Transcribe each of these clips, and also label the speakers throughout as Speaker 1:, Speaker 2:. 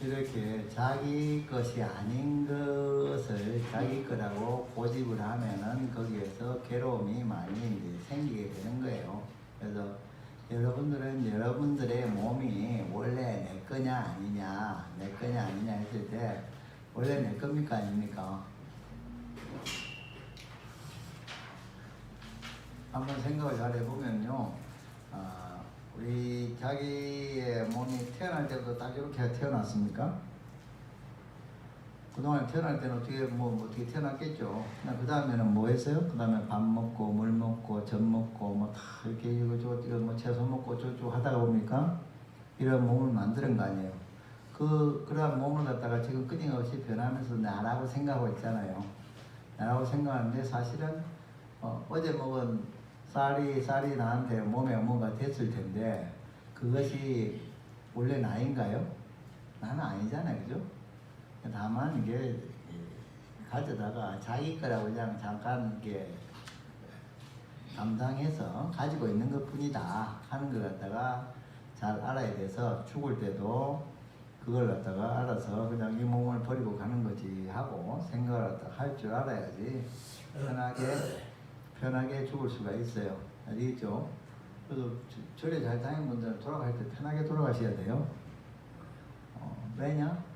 Speaker 1: 이렇게 자기 것이 아닌 것을 자기 거라고 고집을 하면은 거기에서 괴로움이 많이 이제 생기게 되는 거예요. 그래서 여러분들은 여러분들의 몸이 원래 내 거냐 아니냐, 내 거냐 아니냐 했을 때 원래 내 겁니까 아닙니까? 한번 생각을 잘 해보면요. 우리 자기의 몸이 태어날 때부터 딱 이렇게 태어났습니까? 그동안 태어날 때는 어떻게 태어났겠죠. 그 다음에는 뭐 했어요? 그 다음에 밥 먹고, 물 먹고, 젖 먹고, 뭐 다 이렇게 이거 뭐 채소 먹고 저쪽 하다가 보니까 이런 몸을 만드는 거 아니에요. 그러한 몸을 갖다가 지금 끊임없이 변하면서 나라고 생각하고 있잖아요. 나라고 생각하는데 사실은 어제 먹은 쌀이 나한테 몸에 뭔가 됐을 텐데 그것이 원래 나인가요? 나는 아니잖아요, 그죠? 다만 이게 가져다가 자기 거라고 그냥 잠깐 이렇게 감당해서 가지고 있는 것 뿐이다 하는 걸 갖다가 잘 알아야 돼서 죽을 때도 그걸 갖다가 알아서 그냥 이 몸을 버리고 가는 거지 하고 생각을 할 줄 알아야지 편하게 죽을 수가 있어요. 아시겠죠? 그래서 절에 잘 다니는 분들은 돌아갈 때 편하게 돌아가셔야 돼요. 왜냐?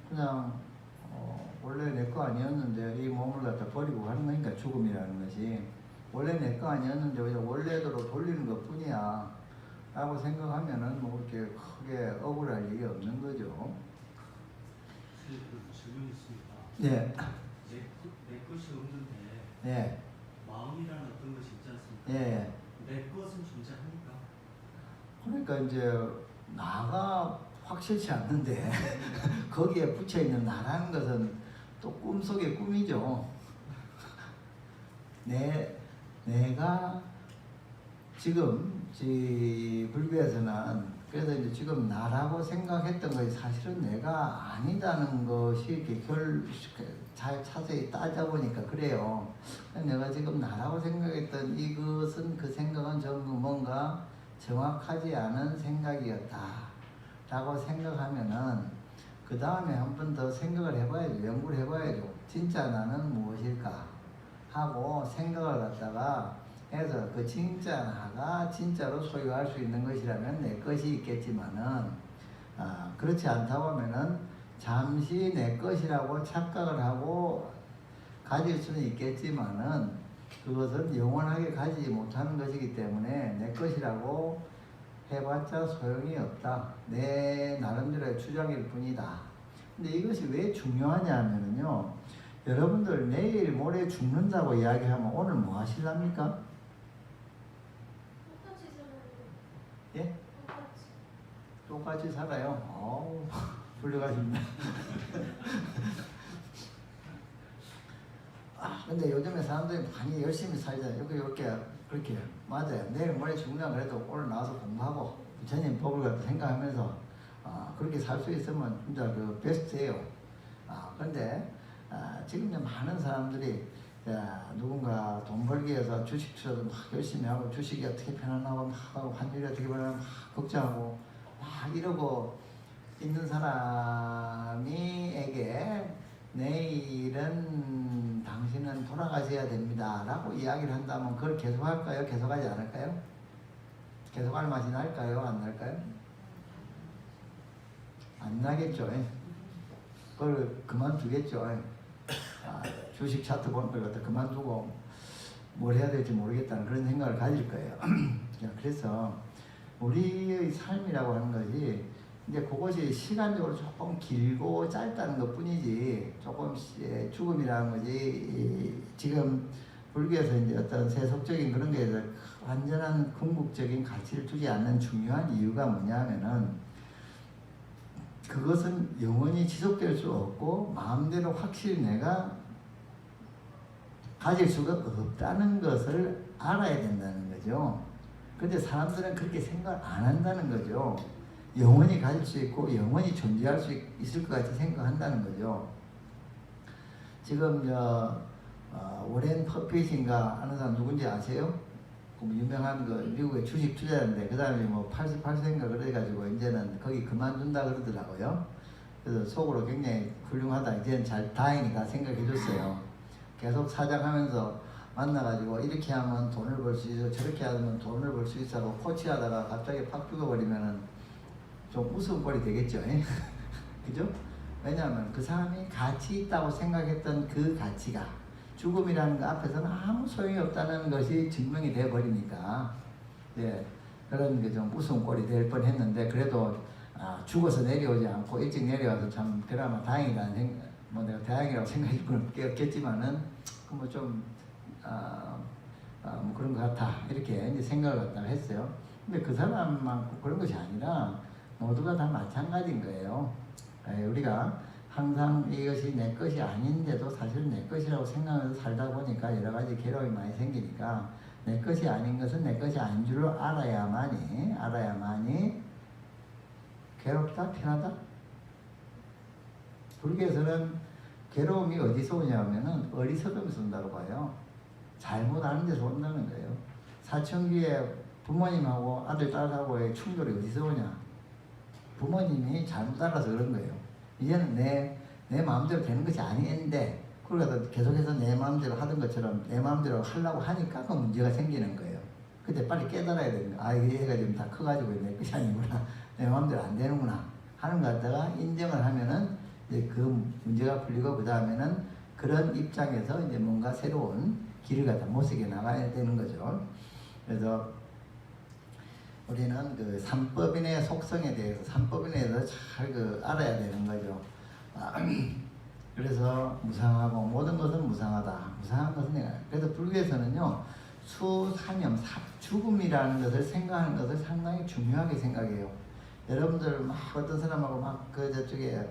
Speaker 1: 그냥 원래 내 거 아니었는데 이 몸을 갖다 버리고 가는 거니까 죽음이라는 것이 원래 내 거 아니었는데 원래대로 돌리는 것 뿐이야 라고 생각하면은 뭐 그렇게 크게 억울할 일이 없는 거죠.
Speaker 2: 질문이 있습니다.
Speaker 1: 네.
Speaker 2: 내 것이 없는데
Speaker 1: 네.
Speaker 2: 마음이라는 어떤 것이 있지 않습니까?
Speaker 1: 예.
Speaker 2: 내 것은 존재합니까?
Speaker 1: 그러니까 이제 나가 확실치 않는데 거기에 붙여있는 나라는 것은 또 꿈속의 꿈이죠. 내가 지금 불교에서는 그래서 이제 지금 나라고 생각했던 것이 사실은 내가 아니다는 것이 이렇게 잘 자세히 따져보니까 그래요. 내가 지금 나라고 생각했던 이것은 그 생각은 전부 뭔가 정확하지 않은 생각이었다 라고 생각하면은 그 다음에 한 번 더 생각을 해봐야죠. 연구를 해봐야죠. 진짜 나는 무엇일까 하고 생각을 갖다가 해서 그 진짜 나가 진짜로 소유할 수 있는 것이라면 내 것이 있겠지만은 그렇지 않다고 하면은 잠시 내 것이라고 착각을 하고 가질 수는 있겠지만은 그것은 영원하게 가지지 못하는 것이기 때문에 내 것이라고 해봤자 소용이 없다. 내 나름대로의 주장일 뿐이다. 근데 이것이 왜 중요하냐 하면은요, 여러분들 내일 모레 죽는다고 이야기하면 오늘 뭐 하실랍니까?
Speaker 3: 똑같이 살아요.
Speaker 1: 예? 똑같이 살아요. 어우, 훌륭하십니다. 근데 요즘에 사람들이 많이 열심히 살잖아요. 이렇게 그렇게 맞아요. 내일 모레 죽는다 그래도 오늘 나와서 공부하고 부처님 법을 갖다 생각하면서 그렇게 살 수 있으면 진짜 그 베스트예요. 그런데 지금 많은 사람들이 누군가 돈 벌기 위해서 주식 투자도 막 열심히 하고 주식이 어떻게 편안하고 막 하고 환율이 어떻게 변하고 막 걱정하고 막 이러고 있는 사람이에게 내일은 당신은 돌아가셔야 됩니다 라고 이야기를 한다면 그걸 계속할까요? 계속하지 않을까요? 계속할 맛이 날까요? 안 날까요? 안 나겠죠. 그걸 그만두겠죠. 주식 차트 보는 걸 갖다 그만두고 뭘 해야 될지 모르겠다는 그런 생각을 가질 거예요. 그래서 우리의 삶이라고 하는 것이 이제 그것이 시간적으로 조금 길고 짧다는 것 뿐이지 조금 죽음이라는 것이 지금 불교에서 이제 어떤 세속적인 그런 거에 대해서 완전한 궁극적인 가치를 두지 않는 중요한 이유가 뭐냐 하면은 그것은 영원히 지속될 수 없고 마음대로 확실히 내가 가질 수가 없다는 것을 알아야 된다는 거죠. 그런데 사람들은 그렇게 생각을 안 한다는 거죠. 영원히 가질 수 있고 영원히 존재할 수 있을 것 같이 생각한다는 거죠. 지금 워렌 버핏인가 아는 사람 누군지 아세요? 유명한 미국의 주식 투자자인데 그 다음에 뭐 88세인가 그래가지고 이제는 거기 그만둔다 그러더라고요. 그래서 속으로 굉장히 훌륭하다. 이제는 잘 다행히 다 생각해 줬어요. 계속 사장하면서 만나가지고 이렇게 하면 돈을 벌 수 있어, 저렇게 하면 돈을 벌 수 있어 하고 코치하다가 갑자기 팍 죽어버리면은 좀 우스운 꼴이 되겠죠. 그죠? 왜냐하면 그 사람이 가치 있다고 생각했던 그 가치가 죽음이라는 거 앞에서는 아무 소용이 없다는 것이 증명이 되어 버리니까, 예, 그런 게 좀 우스운 꼴이 될 뻔했는데, 그래도 죽어서 내려오지 않고 일찍 내려와서 참 그나마 다행이라는 생각, 뭐 내가 다행이라고 생각할 건 없겠지만은 뭐좀 뭐 그런 것 같아, 이렇게 이제 생각을 갖다가 했어요. 근데 그 사람만 그런 것이 아니라 모두가 다 마찬가지인 거예요. 우리가 항상 이것이 내 것이 아닌데도 사실 내 것이라고 생각하면서 살다 보니까 여러 가지 괴로움이 많이 생기니까, 내 것이 아닌 것은 내 것이 아닌 줄로 알아야만이 괴롭다, 편하다. 불교에서는 괴로움이 어디서 오냐면은 어리석음에서 온다고 봐요. 잘못 아는 데서 온다는 거예요. 사춘기에 부모님하고 아들, 딸하고의 충돌이 어디서 오냐? 부모님이 잘못 알아서 그런 거예요. 이제는 내 마음대로 되는 것이 아닌데, 그러다 계속해서 내 마음대로 하던 것처럼 내 마음대로 하려고 하니까 그 문제가 생기는 거예요. 그때 빨리 깨달아야 되는 거예요. 이 애가 지금 다 커가지고 내 것이 아니구나, 내 마음대로 안 되는구나 하는 것 갖다가 인정을 하면은 이제 그 문제가 풀리고, 그 다음에는 그런 입장에서 이제 뭔가 새로운 길을 갖다 모색해 나가야 되는 거죠. 그래서 우리는 그 삼법인의 속성에 대해서, 삼법인에 대해서 잘 알아야 되는 거죠. 그래서 무상하고, 모든 것은 무상하다. 무상한 것은 내가. 그래서 불교에서는요, 수사념, 죽음이라는 것을 생각하는 것을 상당히 중요하게 생각해요. 여러분들 막 어떤 사람하고 막 저쪽에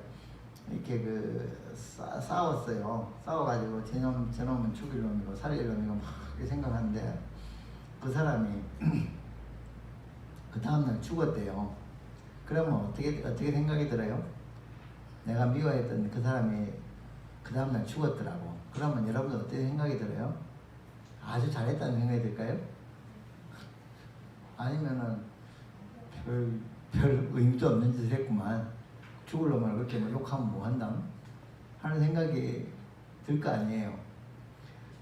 Speaker 1: 이렇게 싸웠어요. 싸워가지고 저놈은 죽일 놈이고 살릴 놈이고 막 이렇게 생각하는데, 그 사람이 그 다음날 죽었대요. 그러면 어떻게 생각이 들어요? 내가 미워했던 그 사람이 그 다음날 죽었더라고. 그러면 여러분들 어떻게 생각이 들어요? 아주 잘했다는 생각이 들까요? 아니면은 별 의미도 없는 짓을 했구만, 죽을 놈을 그렇게 욕하면 뭐 한담? 하는 생각이 들 거 아니에요.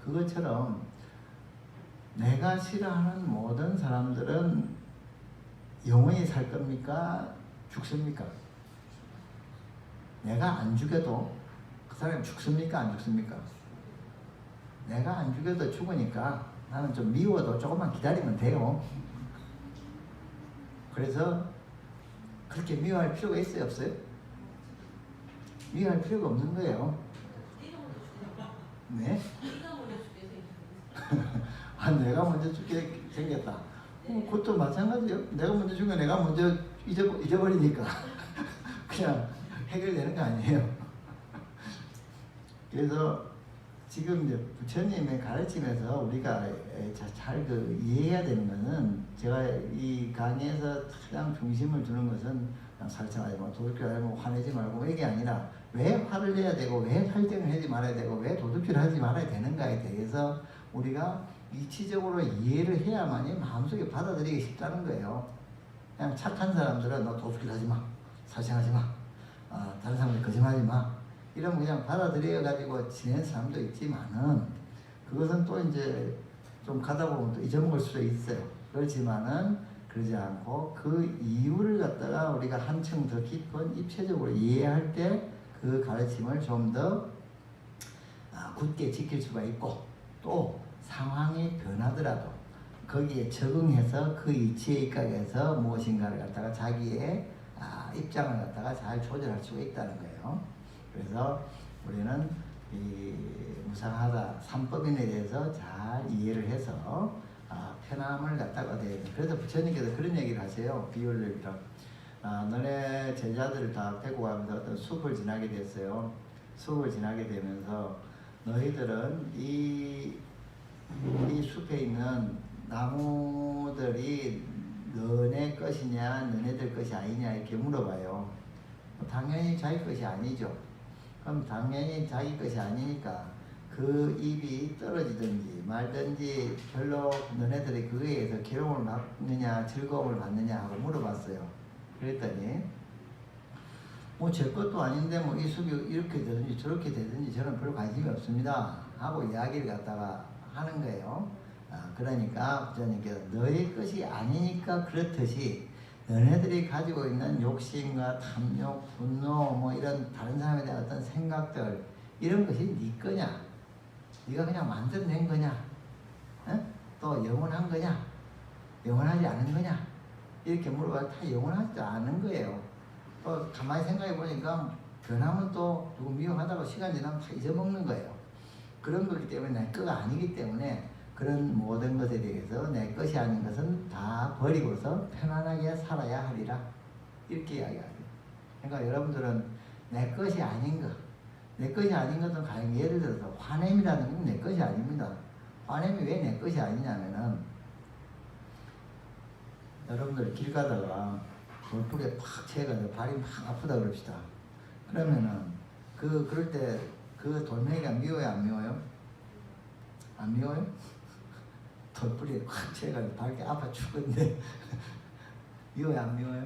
Speaker 1: 그것처럼 내가 싫어하는 모든 사람들은 영원히 살 겁니까? 죽습니까? 내가 안 죽여도 그 사람이 죽습니까? 안 죽습니까? 내가 안 죽여도 죽으니까 나는 좀 미워도 조금만 기다리면 돼요. 그래서 그렇게 미워할 필요가 있어요, 없어요? 미워할 필요가 없는 거예요. 네? 내가 먼저 죽게 생겼다. 그것도 마찬가지예요. 내가 먼저 죽으면 내가 먼저 잊어버리니까 그냥 해결되는 거 아니에요. 그래서 지금 이제 부처님의 가르침에서 우리가 잘 이해해야 되는 것은, 제가 이 강의에서 가장 중심을 두는 것은 그냥 살생하지 말고 도둑질 하지 말고 화내지 말고 이게 아니라, 왜 화를 내야 되고 왜 살생을 하지 말아야 되고 왜 도둑질을 하지 말아야 되는가에 대해서 우리가 이치적으로 이해를 해야만이 마음속에 받아들이기 쉽다는 거예요. 그냥 착한 사람들은 너 도둑질 하지 마, 살생하지 마, 다른 사람들 거짓말하지 마, 이러면 그냥 받아들여 가지고 지내는 사람도 있지만은, 그것은 또 이제 좀 가다 보면 또 잊어먹을 수도 있어요. 그렇지만은 그러지 않고 그 이유를 갖다가 우리가 한층 더 깊은 입체적으로 이해할 때 그 가르침을 좀 더 굳게 지킬 수가 있고, 또 상황이 변하더라도 거기에 적응해서 그 이치에 입각해서 무엇인가를 갖다가 자기의 입장을 갖다가 잘 조절할 수가 있다는 거예요. 그래서 우리는 이 무상하다, 삼법인에 대해서 잘 이해를 해서 편함을 갖다가 얻어야 돼. 그래서 부처님께서 그런 얘기를 하세요. 비유를 들어. 너네 제자들을 다 데리고 가면서 어떤 숲을 지나게 됐어요. 숲을 지나게 되면서 너희들은 이 숲에 있는 나무들이 너네 것이냐 너네들 것이 아니냐 이렇게 물어봐요. 당연히 자기 것이 아니죠. 그럼 당연히 자기 것이 아니니까 그 입이 떨어지든지 말든지 별로 너네들이 그거에 의해서 괴로움을 받느냐 즐거움을 받느냐 하고 물어봤어요. 그랬더니 뭐 제 것도 아닌데 뭐 이 숙이 이렇게 되든지 저렇게 되든지 저는 별 관심이 없습니다 하고 이야기를 갖다가 하는 거예요. 그러니까 부처님께서 너의 것이 아니니까 그렇듯이 너네들이 가지고 있는 욕심과 탐욕, 분노 뭐 이런 다른 사람에 대한 어떤 생각들 이런 것이 네 거냐? 네가 그냥 만들어낸 거냐? 어? 또 영원한 거냐? 영원하지 않은 거냐? 이렇게 물어봐도 다 영원하지 않은 거예요. 또 가만히 생각해 보니까 변하면 또 누구 미워하다가 시간 지나면 다 잊어먹는 거예요. 그런 거기 때문에 내 거가 아니기 때문에 그런 모든 것에 대해서 내 것이 아닌 것은 다 버리고서 편안하게 살아야 하리라 이렇게 이야기합니다. 그러니까 여러분들은 내 것이 아닌 것, 내 것이 아닌 것은 가령 예를 들어서 화냄이라는 건 내 것이 아닙니다. 화냄이 왜 내 것이 아니냐면은 여러분들 길 가다가 돌풀에 팍 채가지고 발이 막 아프다 그럽시다. 그러면은 그럴 때 그 돌멩이가 미워요 안 미워요? 안 미워요? 돌풀이 확 채가지고 발이 아파 죽었는데 미워요 안 미워요?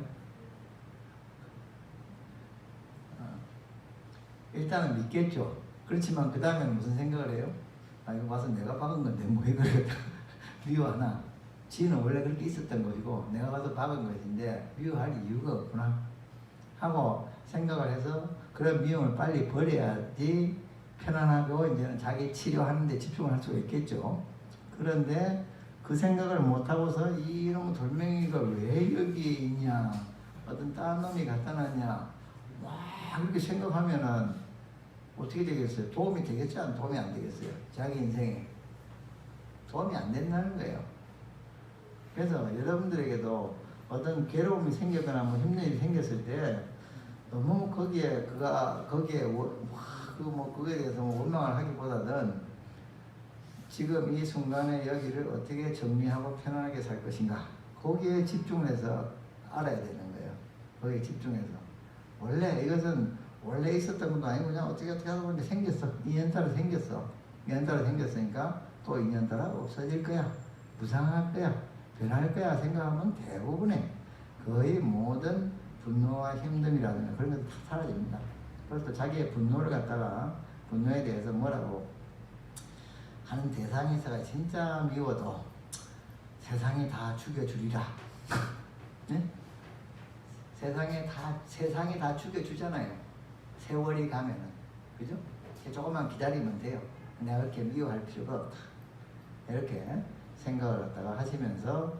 Speaker 1: 일단은 믿겠죠. 그렇지만 그 다음에 무슨 생각을 해요? 아 이거 와서 내가 박은 건데 뭐 이걸 미워하나? 지는 원래 그렇게 있었던 것이고 내가 가서 박은 것인데 미워할 이유가 없구나 하고 생각을 해서 그런 미움을 빨리 버려야지 편안하고 이제는 자기 치료하는 데 집중을 할 수가 있겠죠. 그런데 그 생각을 못하고서 이놈의 돌멩이가 왜 여기 있냐 어떤 딴 놈이 갖다 놨냐 와 그렇게 생각하면은 어떻게 되겠어요? 도움이 되겠지 도움이 안 되겠어요? 자기 인생에 도움이 안 된다는 거예요. 그래서 여러분들에게도 어떤 괴로움이 생겼거나 뭐 힘든 일이 생겼을 때 너무 거기에 그거에 대해서 뭐 원망을 하기보다는 지금 이 순간에 여기를 어떻게 정리하고 편안하게 살 것인가 거기에 집중해서 알아야 되는 거예요. 거기에 집중해서 원래 이것은 원래 있었던 것도 아니고 그냥 어떻게 하다 보니 생겼어. 인연따라 생겼어. 인연따라 생겼으니까 또 인연따라 없어질 거야. 무상할 거야. 변할 거야 생각하면 대부분의 거의 모든 분노와 힘듦이라든가 그런 것도 다 사라집니다. 그래서 자기의 분노를 갖다가 분노에 대해서 뭐라고 하는 대상이 있어가 진짜 미워도 세상이 다 죽여주리라. 네? 세상이 다 죽여주잖아요. 세월이 가면은 그죠? 조금만 기다리면 돼요. 내가 그렇게 미워할 필요가 없다. 이렇게 생각을 갖다가 하시면서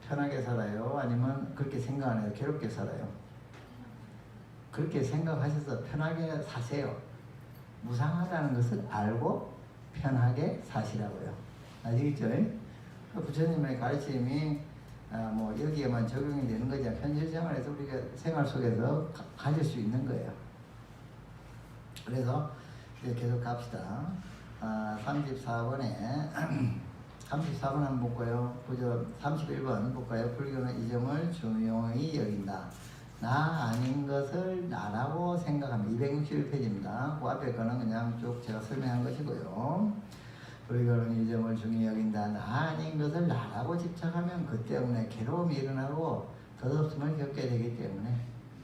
Speaker 1: 편하게 살아요? 아니면 그렇게 생각 안 해도 괴롭게 살아요? 그렇게 생각하셔서 편하게 사세요. 무상하다는 것을 알고 편하게 사시라고요. 아시겠죠? 부처님의 가르침이 뭐 여기에만 적용이 되는 거지 현실 생활에서 우리가 생활 속에서 가질 수 있는 거예요. 그래서 이제 계속 갑시다. 34번에 34번 한번 볼까요? 31번 볼까요? 불교는 이 점을 중요히 여긴다. 나 아닌 것을 나라고 생각합니다. 261페이지입니다. 그 앞에 거는 그냥 쭉 제가 설명한 것이고요. 불교는 이 점을 중요히 여긴다. 나 아닌 것을 나라고 집착하면 그 때문에 괴로움이 일어나고 덧없음을 겪게 되기 때문에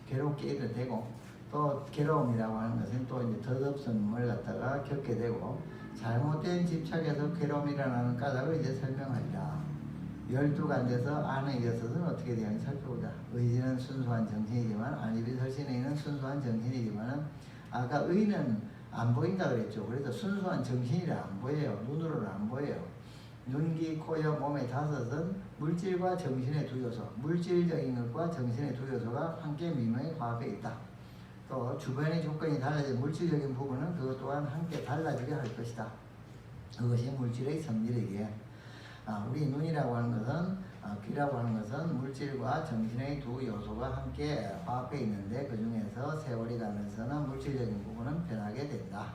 Speaker 1: 괴롭게 일어나게 되고 또 괴로움이라고 하는 것은 또 이제 덧없음을 갖다가 겪게 되고 잘못된 집착에서 괴로움이 일어나는 까닭을 이제 설명하리라. 12간제에서 안에 있어서는 어떻게 되는지 살펴보자. 의지는 순수한 정신이지만 안입이 설신의는 순수한 정신이지만 아까 의는 안 보인다 그랬죠. 그래서 순수한 정신이라 안 보여요. 눈으로는 안 보여요. 눈, 귀, 코, 여, 몸의 다섯은 물질과 정신의 두 요소, 물질적인 것과 정신의 두 요소가 함께 미묘히 화합해 있다. 또 주변의 조건이 달라진 물질적인 부분은 그것 또한 함께 달라지게 할 것이다. 그것이 물질의 성질이기에 우리 눈이라고 하는 것은 귀라고 하는 것은 물질과 정신의 두 요소가 함께 화합해 있는데 그 중에서 세월이 가면서는 물질적인 부분은 변하게 된다.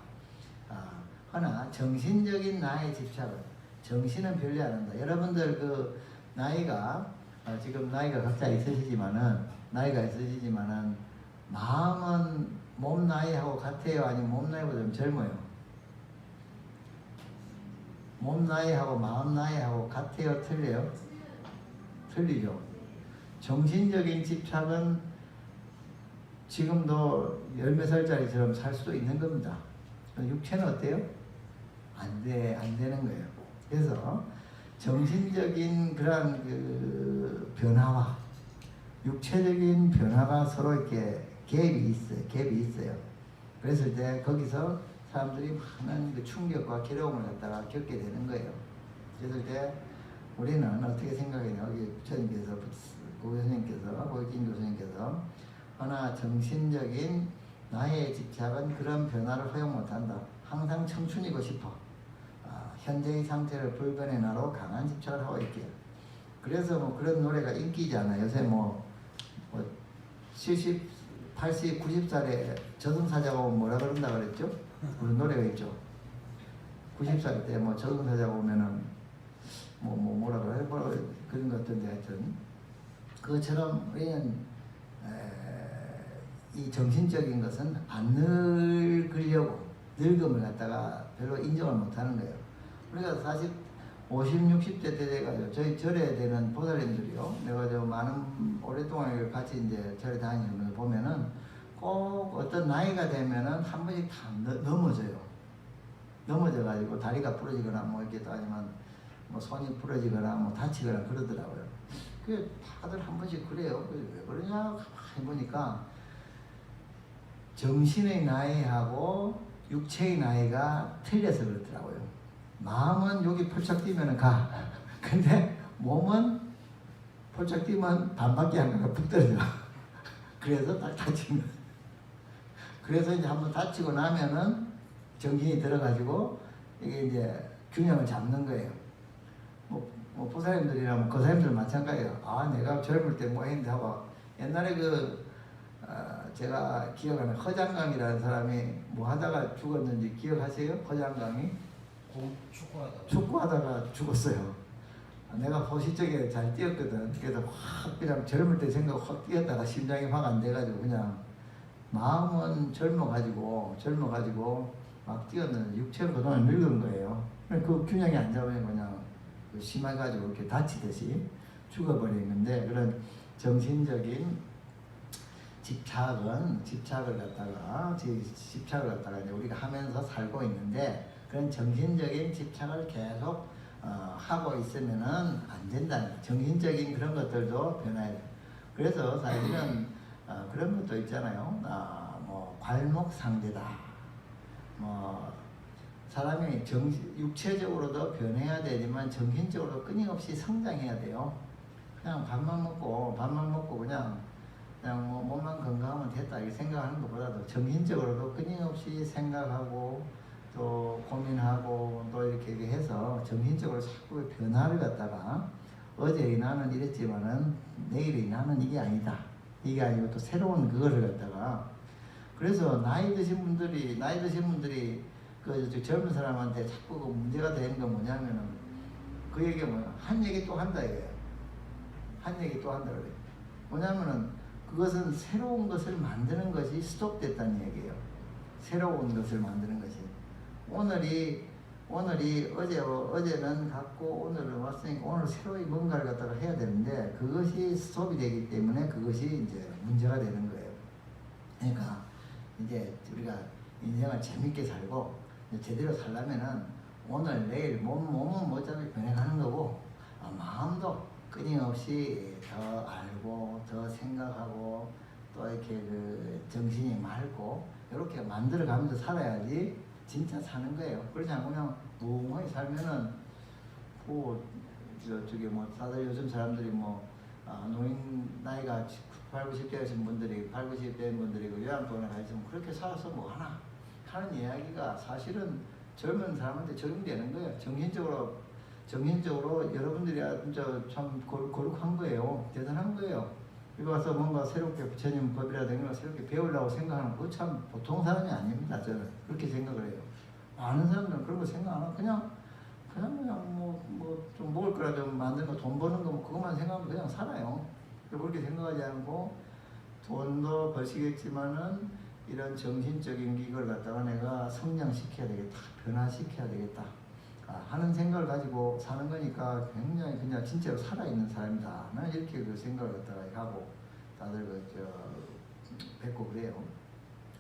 Speaker 1: 허나 정신적인 나의 집착은 정신은 별리 안 한다. 여러분들 그 나이가 지금 나이가 각자 있으시지만은 마음은 몸 나이하고 같아요? 아니면 몸 나이보다 좀 젊어요? 몸 나이하고 마음 나이하고 같아요? 틀려요? 틀리죠. 정신적인 집착은 지금도 10몇 살짜리처럼 살 수도 있는 겁니다. 육체는 어때요? 안 되는 거예요. 그래서 정신적인 그러한 그 변화와 육체적인 변화가 서로 이렇게 갭이 있어요. 그래서 이제 거기서 사람들이 많은 그 충격과 괴로움을 갖다가 겪게 되는 거예요. 그래서 이제 우리는 어떻게 생각해요? 여기 부처님께서, 고교수님께서, 고익진 교수님께서 허나 정신적인 나의 집착은 그런 변화를 허용 못한다. 항상 청춘이고 싶어. 현재의 상태를 불변의 나로 강한 집착을 하고 있게. 그래서 뭐 그런 노래가 인기잖아요. 요새 뭐 70, 80, 90살에 저승사자가 오면 뭐라 그런다 그랬죠? 그런 노래가 있죠. 90살 때 뭐 저승사자가 오면은 뭐라 그래? 그런 것 같은데 하여튼 그것처럼 우리는 이 정신적인 것은 안 늙으려고 늙음을 갖다가 별로 인정을 못하는 거예요. 우리가 사실 50, 60대 때 돼가지고 저희 절에 되는 보살님들이요. 내가 저 많은 오랫동안 같이 이제 절에 다니면서 보면은 꼭 어떤 나이가 되면은 한 번씩 다 넘어져요. 넘어져가지고 다리가 부러지거나 뭐 이렇게 또 아니면 뭐 손이 부러지거나 뭐 다치거나 그러더라고요. 그 다들 한 번씩 그래요. 왜 그러냐 가만히 보니까 정신의 나이하고 육체의 나이가 틀려서 그렇더라고요. 마음은 여기 펄쩍 뛰면 가. 근데 몸은 펄쩍 뛰면 반밖에 안 가가 푹 떨어져. 그래서 딱 다치는. 그래서 이제 한번 다치고 나면은 정신이 들어가지고 이게 이제 균형을 잡는 거예요. 뭐 보살님들이나 뭐 거사님들 마찬가지예요. 내가 젊을 때 뭐 했는데 하고 옛날에 제가 기억하는 허장강이라는 사람이 뭐 하다가 죽었는지 기억하세요? 허장강이? 축구하다가 죽었어요. 내가 호시 쪽에 잘 뛰었거든. 그래서 확 그냥 젊을 때 생각 확 뛰었다가 심장이 확 안 돼가지고 그냥 마음은 젊어가지고 막 뛰었는데 육체는 그동안 늙은 거예요. 그 균형이 안 잡으면 그냥 심해가지고 이렇게 다치듯이 죽어버리는데 그런 정신적인 집착을 갖다가 이제 우리가 하면서 살고 있는데 그런 정신적인 집착을 계속 하고 있으면은 안 된다는 거예요. 정신적인 그런 것들도 변화해야 돼요. 그래서 사실은 그런 것도 있잖아요. 뭐 괄목상대다. 뭐 사람이 육체적으로도 변해야 되지만 정신적으로도 끊임없이 성장해야 돼요. 그냥 밥만 먹고 그냥 뭐 몸만 건강하면 됐다 이렇게 생각하는 것보다도 정신적으로도 끊임없이 생각하고 또 고민하고 또 이렇게 해서 정신적으로 자꾸 변화를 갖다가 어제의 나는 이랬지만은 내일의 나는 이게 아니다. 이게 아니고 또 새로운 그거를 갖다가 그래서 나이 드신 분들이 그 젊은 사람한테 자꾸 그 문제가 되는 건 뭐냐면은 그 얘기가 뭐야? 한 얘기 또 한다 이거예요. 한 얘기 또 한다 그래요. 뭐냐면은 그것은 새로운 것을 만드는 것이 스톱됐다는 얘기예요. 새로운 것을 만드는 것이. 오늘이 어제는 갖고 오늘을 왔으니까 오늘 새로이 뭔가를 갖다가 해야 되는데 그것이 스톱이 되기 때문에 그것이 이제 문제가 되는 거예요. 그러니까 이제 우리가 인생을 재밌게 살고 제대로 살려면은 오늘 내일 몸은 뭐 어차피 변해가는 거고 마음도 끊임없이 더 알고 더 생각하고 또 이렇게 그 정신이 맑고 이렇게 만들어가면서 살아야지 진짜 사는 거예요. 그렇지 않고 그냥 뭉하게 살면은 저기 뭐 다들 요즘 사람들이 노인 나이가 8, 90대이신 분들이 8, 90대인 분들이 그 요양병원에 가 있으면 그렇게 살아서 뭐 하나 하는 이야기가 사실은 젊은 사람한테 적용되는 거예요. 정신적으로 여러분들이 진짜 참 거룩한 거예요. 대단한 거예요. 여기 와서 뭔가 새롭게 부처님 법이라든가 새롭게 배우려고 생각하는 거 참 보통 사람이 아닙니다. 저는 그렇게 생각을 해요. 많은 사람들은 그런 거 생각 안 하고 그냥 좀 먹을 거라 좀 만드는 거, 돈 버는 거 그것만 생각하면 그냥 살아요. 그렇게 생각하지 않고 돈도 버시겠지만은 이런 정신적인 이걸 갖다가 내가 성장시켜야 되겠다, 변화시켜야 되겠다 하는 생각을 가지고 사는 거니까 굉장히 그냥 진짜로 살아있는 사람이다. 나는 이렇게 그 생각을 갖다가 하고 다들 뵙고 그래요.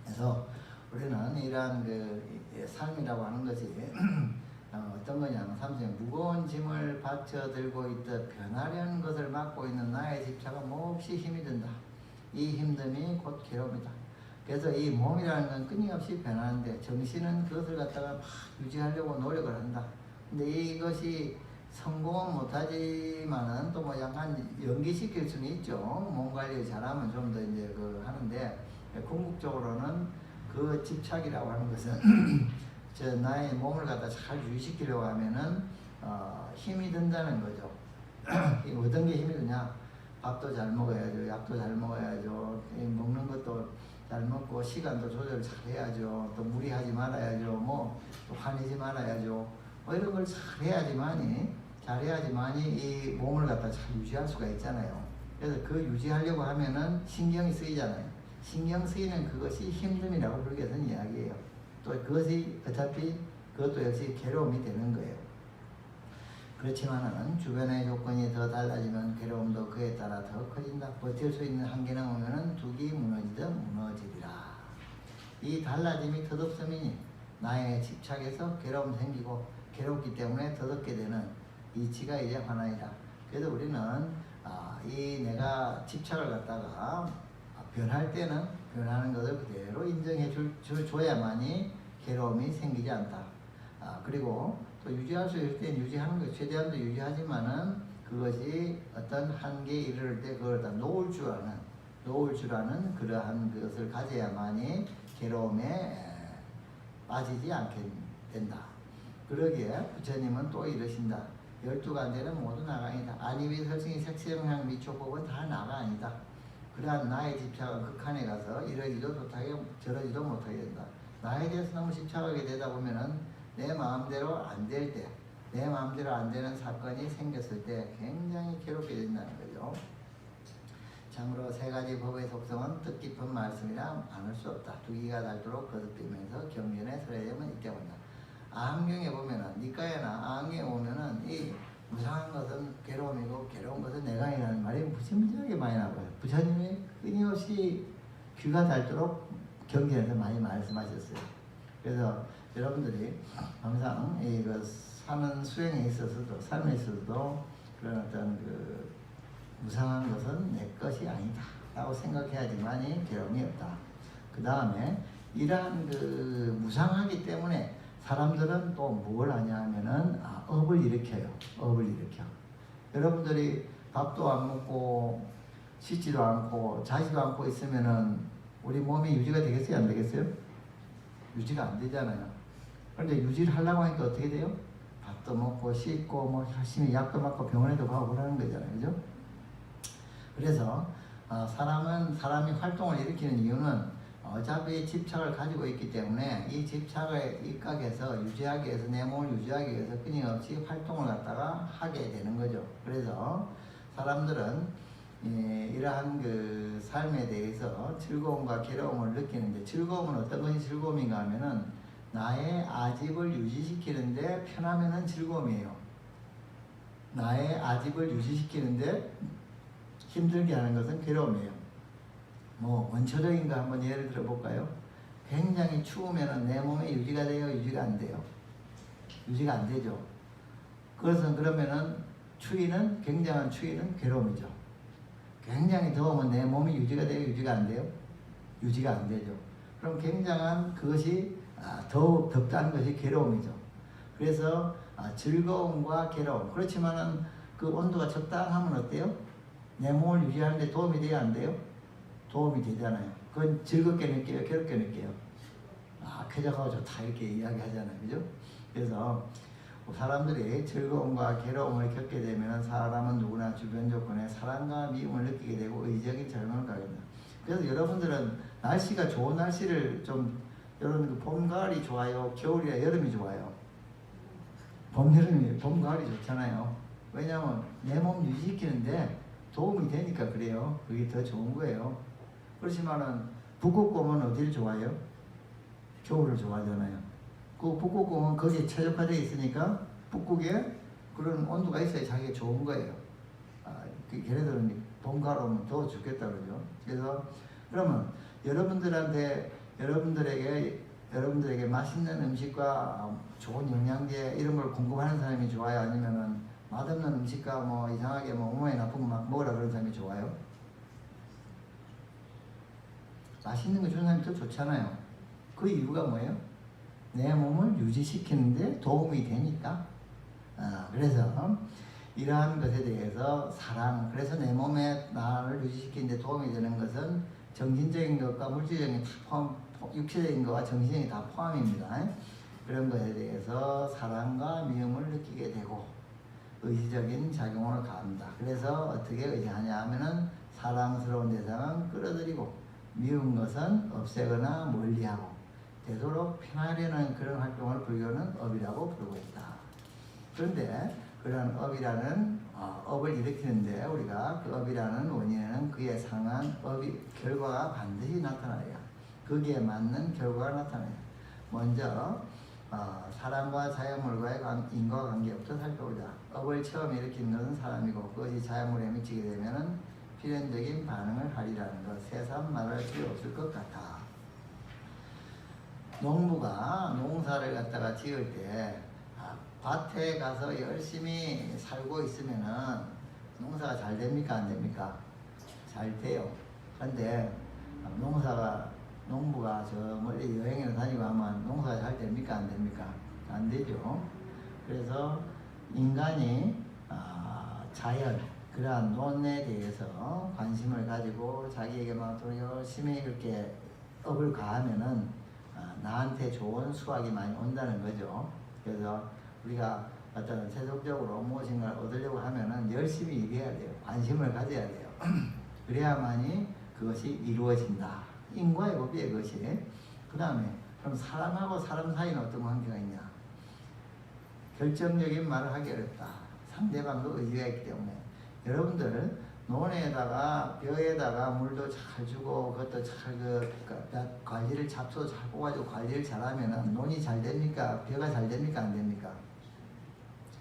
Speaker 1: 그래서 우리는 이러한 그 삶이라고 하는 것이 어떤 거냐면 삶 속에 무거운 짐을 받쳐 들고 있듯 변하려는 것을 막고 있는 나의 집착은 몹시 힘이 든다. 이 힘듦이 곧 괴로움이다. 그래서 이 몸이라는 건 끊임없이 변하는데 정신은 그것을 갖다가 막 유지하려고 노력을 한다. 근데 이것이 성공은 못하지만은 또 뭐 약간 연기시킬 수는 있죠. 몸 관리 잘하면 좀 더 이제 그 하는데 궁극적으로는 그 집착이라고 하는 것은 저 나의 몸을 갖다 잘 유지시키려고 하면은 힘이 든다는 거죠. 어떤 게 힘이 드냐? 밥도 잘 먹어야죠. 약도 잘 먹어야죠. 먹는 것도 잘 먹고 시간도 조절 잘 해야죠. 또 무리하지 말아야죠. 뭐 또 화내지 말아야죠. 뭐 이런 걸 잘 해야지만이 이 몸을 갖다 잘 유지할 수가 있잖아요. 그래서 그 유지하려고 하면은 신경이 쓰이잖아요. 신경 쓰이는 그것이 힘듦이라고 불교에서는 이야기해요. 또 그것이 어차피 그것도 역시 괴로움이 되는 거예요. 그렇지만은 주변의 조건이 더 달라지면 괴로움도 그에 따라 더 커진다. 버틸 수 있는 한계는 오면은 둑이 무너지듯 무너지리라. 이 달라짐이 덧없음이니 나의 집착에서 괴로움 생기고 괴롭기 때문에 덧없게 되는 이치가 이제 하나이다. 그래서 우리는 이 내가 집착을 갖다가 변할 때는 변하는 것을 그대로 인정해 줘야만이 괴로움이 생기지 않다. 그리고 또 유지할 수 있을 땐 유지하는 것 최대한도 유지하지만은 그것이 어떤 한계에 이르를 때 그걸 다 놓을 줄 아는 그러한 것을 가져야만이 괴로움에 빠지지 않게 된다. 그러기에 부처님은 또 이러신다. 12가지는 모두 나강이다. 안이비 설승이 색세명량 미초법은 다 나가 아니다. 그러한 나의 집착은 극한에 가서 이러지도 못하게 저러지도 못하게 된다. 나에 대해서 너무 집착하게 되다 보면은 내 마음대로 안 될 때, 내 마음대로 안 되는 사건이 생겼을 때 굉장히 괴롭게 된다는 거죠. 참으로 3가지 법의 속성은 뜻깊은 말씀이라 안을 수 없다. 두기가 닳도록 거듭되면서 경전에 설해야만 있게 본다. 아함경에 보면은 니까야나 아함경에 보면은 이 무상한 것은 괴로움이고 괴로운 것은 내강이라는 말이 무지무지하게 많이 나와요. 부처님이 끊임없이 귀가 닳도록 경전에서 많이 말씀하셨어요. 그래서 여러분들이 항상 그 사는 수행에 있어서도 삶에 있어서도 그런 어떤 그 무상한 것은 내 것이 아니다 라고 생각해야지만이 괴로움이 없다. 그 다음에 이러한 그 무상하기 때문에 사람들은 또 뭘 하냐 하면은 업을 일으켜요. 업을 일으켜. 여러분들이 밥도 안 먹고 씻지도 않고 자지도 않고 있으면은 우리 몸이 유지가 되겠어요? 안 되겠어요? 유지가 안 되잖아요. 그런데 유지를 하려고 하니까 어떻게 돼요? 밥도 먹고 씻고 뭐 열심히 약도 맞고 병원에도 가고 그러는 거잖아요. 그죠? 그래서 사람이 활동을 일으키는 이유는 어차피 집착을 가지고 있기 때문에 이 집착을 입각해서 유지하기 위해서 내 몸을 유지하기 위해서 끊임없이 활동을 갖다가 하게 되는 거죠. 그래서 사람들은 이러한 그 삶에 대해서 즐거움과 괴로움을 느끼는데 즐거움은 어떤 것이 즐거움인가 하면은 나의 아집을 유지시키는데 편하면은 즐거움이에요. 나의 아집을 유지시키는데 힘들게 하는 것은 괴로움이에요. 뭐 원초적인 거 한번 예를 들어 볼까요? 굉장히 추우면은 내 몸에 유지가 돼요? 유지가 안 돼요? 유지가 안 되죠. 그것은 그러면은 굉장한 추위는 괴로움이죠. 굉장히 더우면 내 몸이 유지가 돼요? 유지가 안 돼요? 유지가 안 되죠. 그럼 굉장한 그것이 더욱 덥다는 것이 괴로움이죠. 그래서 즐거움과 괴로움. 그렇지만은 그 온도가 적당하면 어때요? 내 몸을 유지하는데 도움이 돼요? 안 돼요? 도움이 되잖아요. 그건 즐겁게 느껴요? 괴롭게 느껴요? 쾌적하고 좋다 이렇게 이야기하잖아요. 그죠? 그래서 사람들이 즐거움과 괴로움을 겪게 되면 사람은 누구나 주변 조건에 사랑과 미움을 느끼게 되고 의적인 젊음을 가게 됩니다. 그래서 여러분들은 날씨가 좋은 날씨를 좀 이런 봄, 가을이 좋아요? 겨울이나 여름이 좋아요? 봄, 가을이 좋잖아요. 왜냐하면 내 몸 유지시키는데 도움이 되니까 그래요. 그게 더 좋은 거예요. 그렇지만은 북극 곰은 어디를 좋아해요? 겨울을 좋아하잖아요. 그 북극 곰은 거기에 최적화되어 있으니까 북극에 그런 온도가 있어야 자기가 좋은 거예요. 걔네들은 봄, 가을 오면 더 좋겠다 그러죠. 그래서 그러면 여러분들에게 맛있는 음식과 좋은 영양제 이런 걸 궁금하는 사람이 좋아요? 아니면은 맛없는 음식과 뭐 이상하게 뭐 몸에 나쁜 거 막 먹으라 그런 사람이 좋아요? 맛있는 거 주는 사람이 더 좋잖아요. 그 이유가 뭐예요? 내 몸을 유지시키는데 도움이 되니까. 그래서 이러한 것에 대해서 사랑, 그래서 내 몸에 나를 유지시키는데 도움이 되는 것은 정신적인 것과 물질적인 다 포함, 육체적인 것과 정신적인 다 포함입니다. 그런 것에 대해서 사랑과 미움을 느끼게 되고 의지적인 작용을 가합니다. 그래서 어떻게 의지하냐 하면은 사랑스러운 대상은 끌어들이고 미운 것은 없애거나 멀리하고 되도록 편하려는 그런 활동을 불교는 업이라고 부르고 있다. 그런데 그런 업이라는 업을 일으키는데 우리가 그 업이라는 원인에는 그에 상한 업이 결과가 반드시 나타나야 거기에 맞는 결과가 나타나야 먼저 사람과 자연물과의 인과관계부터 살펴보자. 업을 처음 일으키는 것은 사람이고 그것이 자연물에 미치게 되면은 필연적인 반응을 하리라는 것 새삼 말할 필요 없을 것 같아. 농부가 농사를 갖다가 지을 때 밭에 가서 열심히 살고 있으면은 농사가 잘 됩니까? 안 됩니까? 잘 돼요. 그런데 농부가 저 멀리 여행을 다니고 하면 농사가 잘 됩니까? 안 됩니까? 안 되죠. 그래서 인간이 자연, 그러한 논에 대해서 관심을 가지고 자기에게 막 더 열심히 그렇게 업을 가하면은 나한테 좋은 수확이 많이 온다는 거죠. 그래서 우리가 어떤 세속적으로 무엇인가를 얻으려고 하면은 열심히 일해야 돼요. 관심을 가져야 돼요. 그래야만이 그것이 이루어진다. 인과의 법이에요, 그것이. 그 다음에 그럼 사람하고 사람 사이는 어떤 관계가 있냐? 결정적인 말을 하기 어렵다. 상대방도 의지가 있기 때문에. 여러분들 논에다가 벼에다가 물도 잘 주고 그것도 잘 관리를 잡초 잘 뽑아주고 관리를 잘하면은 논이 잘 됩니까? 벼가 잘 됩니까? 안 됩니까?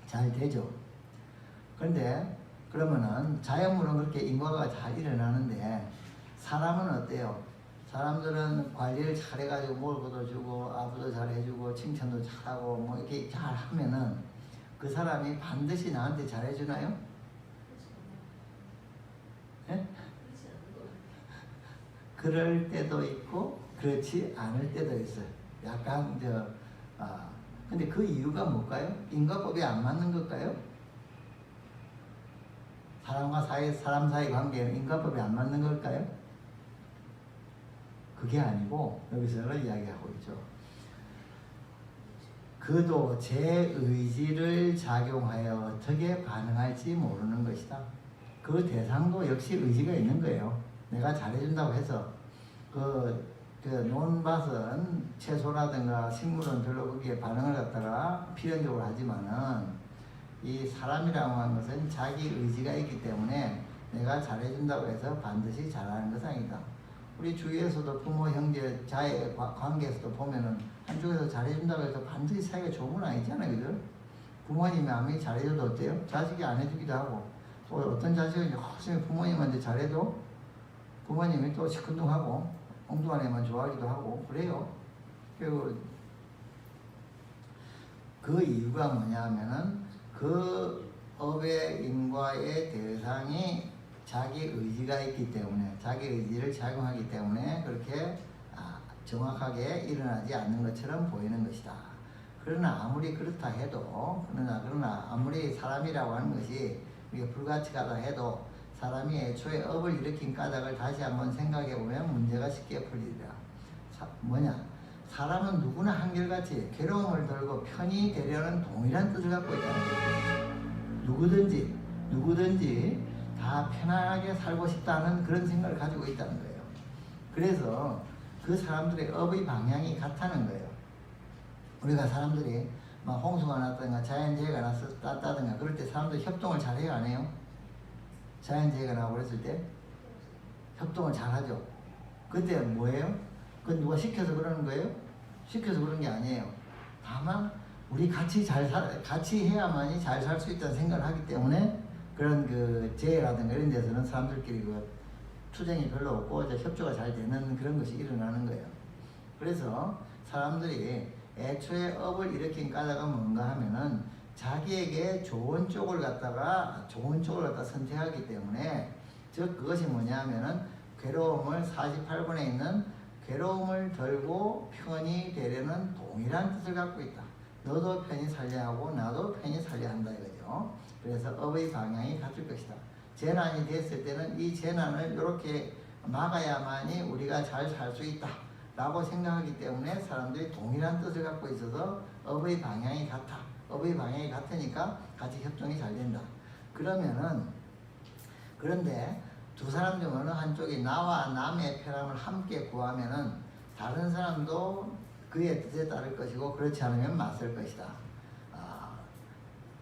Speaker 1: 잘 되죠. 그런데 그러면은 자연물은 그렇게 인과가 잘 일어나는데 사람은 어때요? 사람들은 관리를 잘 해가지고 먹을 것도 주고 아부도 잘 해주고 칭찬도 잘하고 뭐 이렇게 잘 하면은 그 사람이 반드시 나한테 잘 해주나요? 네? 그럴 때도 있고 그렇지 않을 때도 있어요. 약간 근데 그 이유가 뭘까요? 인과법이 안 맞는 걸까요? 사람 사이 관계는 인과법이 안 맞는 걸까요? 그게 아니고 여기서는 이야기하고 있죠. 그도 제 의지를 작용하여 어떻게 반응할지 모르는 것이다. 그 대상도 역시 의지가 있는 거예요. 내가 잘해준다고 해서 그 논밭은 채소라든가 식물은 별로 거기에 반응을 갖다가 필연적으로 하지만은 이 사람이라고 하는 것은 자기 의지가 있기 때문에 내가 잘해준다고 해서 반드시 잘하는 것은 아니다. 우리 주위에서도 부모, 형제, 자의 관계에서도 보면은 한쪽에서 잘해준다고 해서 반드시 사이가 좋은 건 아니잖아요, 그죠? 부모님이 아무리 잘해줘도 어때요? 자식이 안 해주기도 하고 또 어떤 자식은 열심히 부모님한테 잘해도 부모님이 또 시큰둥하고 엉뚱한 애만 좋아하기도 하고 그래요. 그리고 그 이유가 뭐냐 하면은 그 업의 인과의 대상이 자기 의지가 있기 때문에 자기 의지를 작용하기 때문에 그렇게 정확하게 일어나지 않는 것처럼 보이는 것이다. 그러나 아무리 그렇다 해도 그러나 아무리 사람이라고 하는 것이 우리가 불가치하다 해도 사람이 애초에 업을 일으킨 까닭을 다시 한번 생각해 보면 문제가 쉽게 풀리리라. 사람은 누구나 한결같이 괴로움을 덜고 편히 되려는 동일한 뜻을 갖고 있다는 거예요. 누구든지 다 편안하게 살고 싶다는 그런 생각을 가지고 있다는 거예요. 그래서 그 사람들의 업의 방향이 같다는 거예요. 우리가 사람들이 막 홍수가 났다든가 자연재해가 났다든가 그럴 때 사람들이 협동을 잘 해요, 안 해요? 자연재해가 나고 그랬을 때 협동을 잘 하죠. 그때 뭐예요? 그건 누가 시켜서 그러는 거예요? 시켜서 그런 게 아니에요. 다만 우리 같이 해야만이 잘 살 수 있다는 생각을 하기 때문에 그런 그 재해라든가 이런 데서는 사람들끼리 투쟁이 별로 없고 이제 협조가 잘 되는 그런 것이 일어나는 거예요. 그래서 사람들이 애초에 업을 일으킨 까닭은 뭔가 하면은 자기에게 좋은 쪽을 갖다가 선택하기 때문에, 즉 그것이 뭐냐 하면은 괴로움을 48번에 있는 괴로움을 덜고 편히 되려는 동일한 뜻을 갖고 있다. 너도 편히 살려 하고 나도 편히 살려 한다 이거죠. 그래서 업의 방향이 같을 것이다. 재난이 됐을 때는 이 재난을 이렇게 막아야만이 우리가 잘 살 수 있다 라고 생각하기 때문에 사람들이 동일한 뜻을 갖고 있어서 업의 방향이 같아. 업의 방향이 같으니까 같이 협정이 잘 된다. 그런데 두 사람 중 어느 한쪽이 나와 남의 편함을 함께 구하면은 다른 사람도 그의 뜻에 따를 것이고, 그렇지 않으면 맞설 것이다.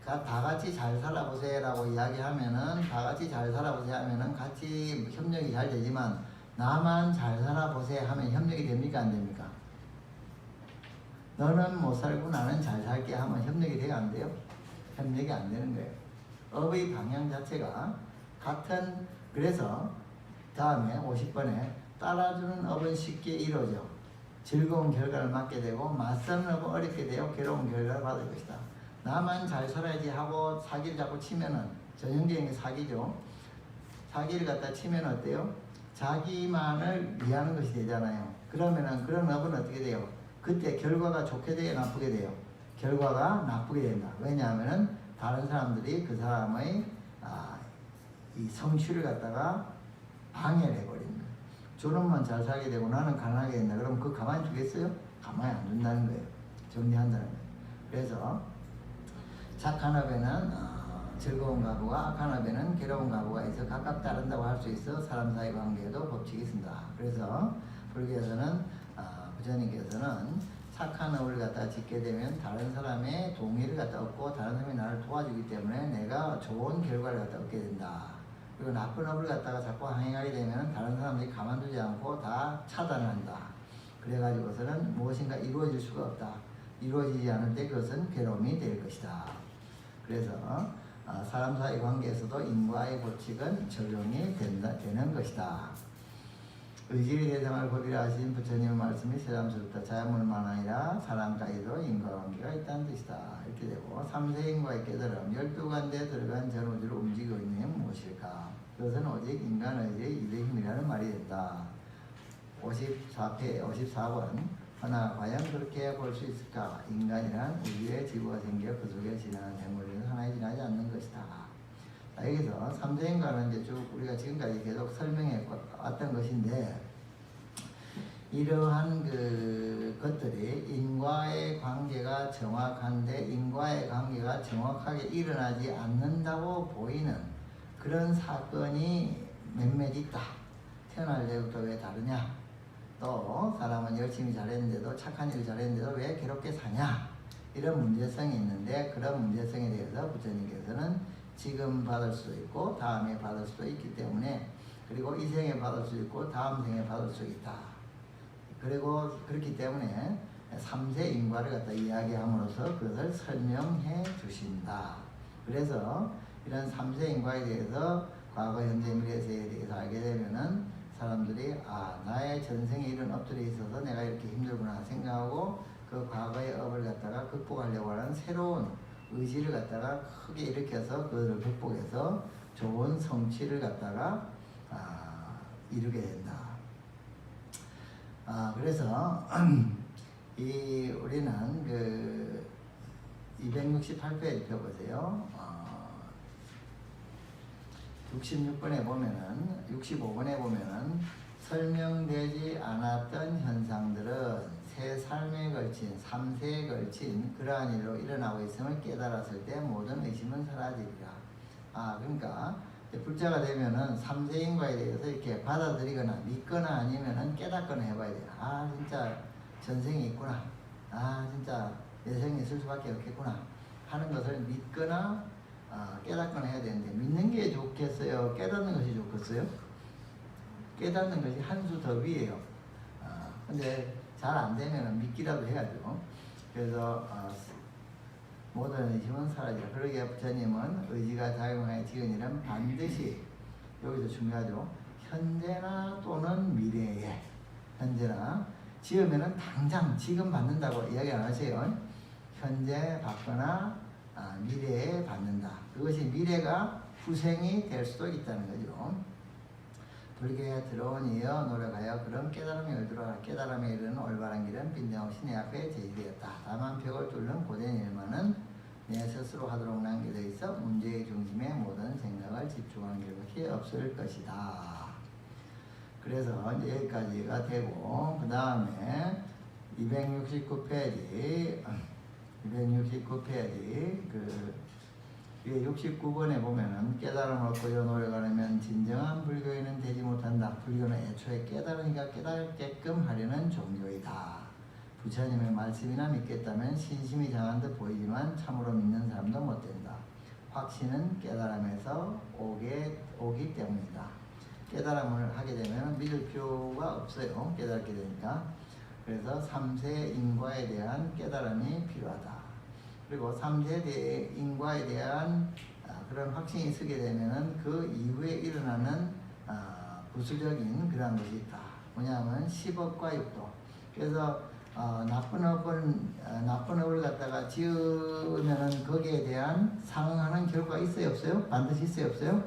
Speaker 1: 다 같이 잘 살아보세요라고 이야기하면은, 다 같이 잘 살아보세요 하면은 같이 협력이 잘 되지만, 나만 잘 살아보세요 하면 협력이 됩니까 안 됩니까? 너는 못 살고 나는 잘 살게 하면 협력이 돼요 안 돼요? 협력이 안 되는 거예요. 업의 방향 자체가 같은. 그래서 다음에 50번에 따라주는 업은 쉽게 이루어져 즐거운 결과를 맞게 되고, 맞서는 업은 어렵게 되어 괴로운 결과를 받을 것이다. 나만 잘 살아야지 하고 사기를 자꾸 치면은, 전형적인 게 사기죠. 사기를 갖다 치면 어때요? 자기만을 위하는 것이 되잖아요. 그러면은 그런 업은 어떻게 돼요? 그때 결과가 좋게 돼요 나쁘게 돼요? 결과가 나쁘게 된다. 왜냐하면은 다른 사람들이 그 사람의 이 성취를 갖다가 방해를 해버립니다. 저놈만 잘 살게 되고 나는 가난하게 된다. 그럼 그거 가만히 두겠어요? 가만히 안 둔다는 거예요. 정리한다는 거예요. 그래서 착한 업에는 즐거운 가부가, 악한 업에는 괴로운 가부가 있어 각각 따른다고 할 수 있어 사람 사이 관계에도 법칙이 있습니다. 그래서 불교에서는 부처님께서는 착한 업을 갖다 짓게 되면 다른 사람의 동의를 갖다 얻고 다른 사람이 나를 도와주기 때문에 내가 좋은 결과를 갖다 얻게 된다. 그리고 나쁜 업을 갖다가 자꾸 행하게 되면 다른 사람들이 가만두지 않고 다 차단을 한다. 그래가지고서는 무엇인가 이루어질 수가 없다. 이루어지지 않을 때 그것은 괴로움이 될 것이다. 그래서 사람 사이 관계에서도 인과의 법칙은 적용이 되는 것이다. 의지의 대상을 법이라 하신 부처님의 말씀이 새삼스럽다. 자연물만 아니라 사람까지도 인과관계가 있다는 뜻이다. 이렇게 되고, 삼세인과의 깨달음, 12간대에 들어간 전우주를 움직이고 있는 게 무엇일까? 그것은 오직 인간의지의 일의 힘이라는 말이 된다. 54번 하나 과연 그렇게 볼 수 있을까? 인간이란 우주의 지구가 생겨 그 속에 지나는 대물리는 하나에 지나지 않는 것이다. 자, 여기서 삼세인과는 이제 쭉 우리가 지금까지 계속 설명해 왔던 것인데, 이러한 것들이 인과의 관계가 정확한데 인과의 관계가 정확하게 일어나지 않는다고 보이는 그런 사건이 몇몇 있다. 태어날 때부터 왜 다르냐? 또 사람은 열심히 잘했는데도, 착한 일을 잘했는데도 왜 괴롭게 사냐? 이런 문제성이 있는데, 그런 문제성에 대해서 부처님께서는 지금 받을 수도 있고 다음에 받을 수도 있기 때문에, 그리고 이 생에 받을 수 있고 다음 생에 받을 수 있다. 그리고 그렇기 때문에 삼세 인과를 갖다 이야기함으로써 그것을 설명해 주신다. 그래서 이런 삼세 인과에 대해서 과거, 현재, 미래세에 대해서 알게 되면은 사람들이 나의 전생에 이런 업들이 있어서 내가 이렇게 힘들구나 생각하고 그 과거의 업을 갖다가 극복하려고 하는 새로운 의지를 갖다가 크게 일으켜서 그것을 극복해서 좋은 성취를 갖다가 이루게 된다. 그래서 우리는 268페이지 펴보세요. 65번에 보면은 설명되지 않았던 현상들은 세 삶에 걸친, 3세에 걸친 그러한 일로 일어나고 있음을 깨달았을 때 모든 의심은 사라지리라. 그러니까 불자가 되면은 3세인과에 대해서 이렇게 받아들이거나 믿거나 아니면은 깨닫거나 해봐야 돼요. 진짜 전생이 있구나. 진짜 내생이 있을 수밖에 없겠구나 하는 것을 믿거나 깨닫거나 해야 되는데, 믿는 게 좋겠어요? 깨닫는 것이 좋겠어요? 깨닫는 것이 한 수 더 위에요. 근데 잘 안 되면 믿기라도 해야죠. 그래서 모든 의심은 사라지라. 그러기에 부처님은 의지가 작용하여 지은 일은 반드시, 여기서 중요하죠, 현재나 또는 미래에 현재나 지으면은 당장 지금 받는다고 이야기 안 하세요. 현재 받거나 미래에 받는다. 그것이 미래가 후생이 될 수도 있다는 거죠. 불교에 들어온 이어 노력하여 그런 깨달음에 이르러 깨달음에 이르는 올바른 길은 빈정없이 내 앞에 제시되었다. 다만 벽을 뚫는 고된 일만은 내 스스로 하도록 남겨져 있어 문제의 중심에 모든 생각을 집중하는 것이 없을 것이다. 그래서 이제 여기까지가 되고 그 다음에 269페이지 그 위에 69번에 보면은 깨달음을 얻고자 노력하려면 진정한 불교인은 되지 못한다. 불교는 애초에 깨달으니까 깨닫게끔 하려는 종교이다. 부처님의 말씀이나 믿겠다면 신심이 장한 듯 보이지만 참으로 믿는 사람도 못 된다. 확신은 깨달음에서 오기 때문이다. 깨달음을 하게 되면 믿을 필요가 없어요. 깨닫게 되니까. 그래서 3세 인과에 대한 깨달음이 필요하다. 그리고 3세 인과에 대한 그런 확신이 서게 되면은 그 이후에 일어나는 부수적인 그런 것이 있다. 뭐냐면 10억과 6도. 그래서 나쁜 업을 갖다가 지으면은 거기에 대한 상응하는 결과가 있어요, 없어요? 반드시 있어요, 없어요?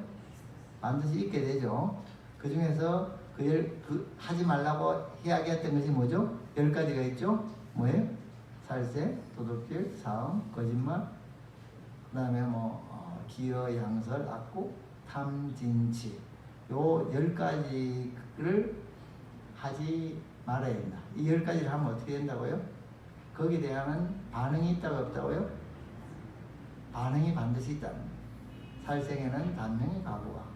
Speaker 1: 반드시 있게 되죠. 그 중에서 하지 말라고 이야기했던 것이 뭐죠? 10가지가 있죠? 뭐예요? 살세, 도둑질, 사음, 거짓말, 그 다음에 기여, 양설, 악구, 탐, 진치. 요 10가지를 하지 말아야 된다. 이 10가지를 하면 어떻게 된다고요? 거기에 대한 반응이 있다고 없다고요? 반응이 반드시 있다는 거예요. 살생에는 단명히 과보가,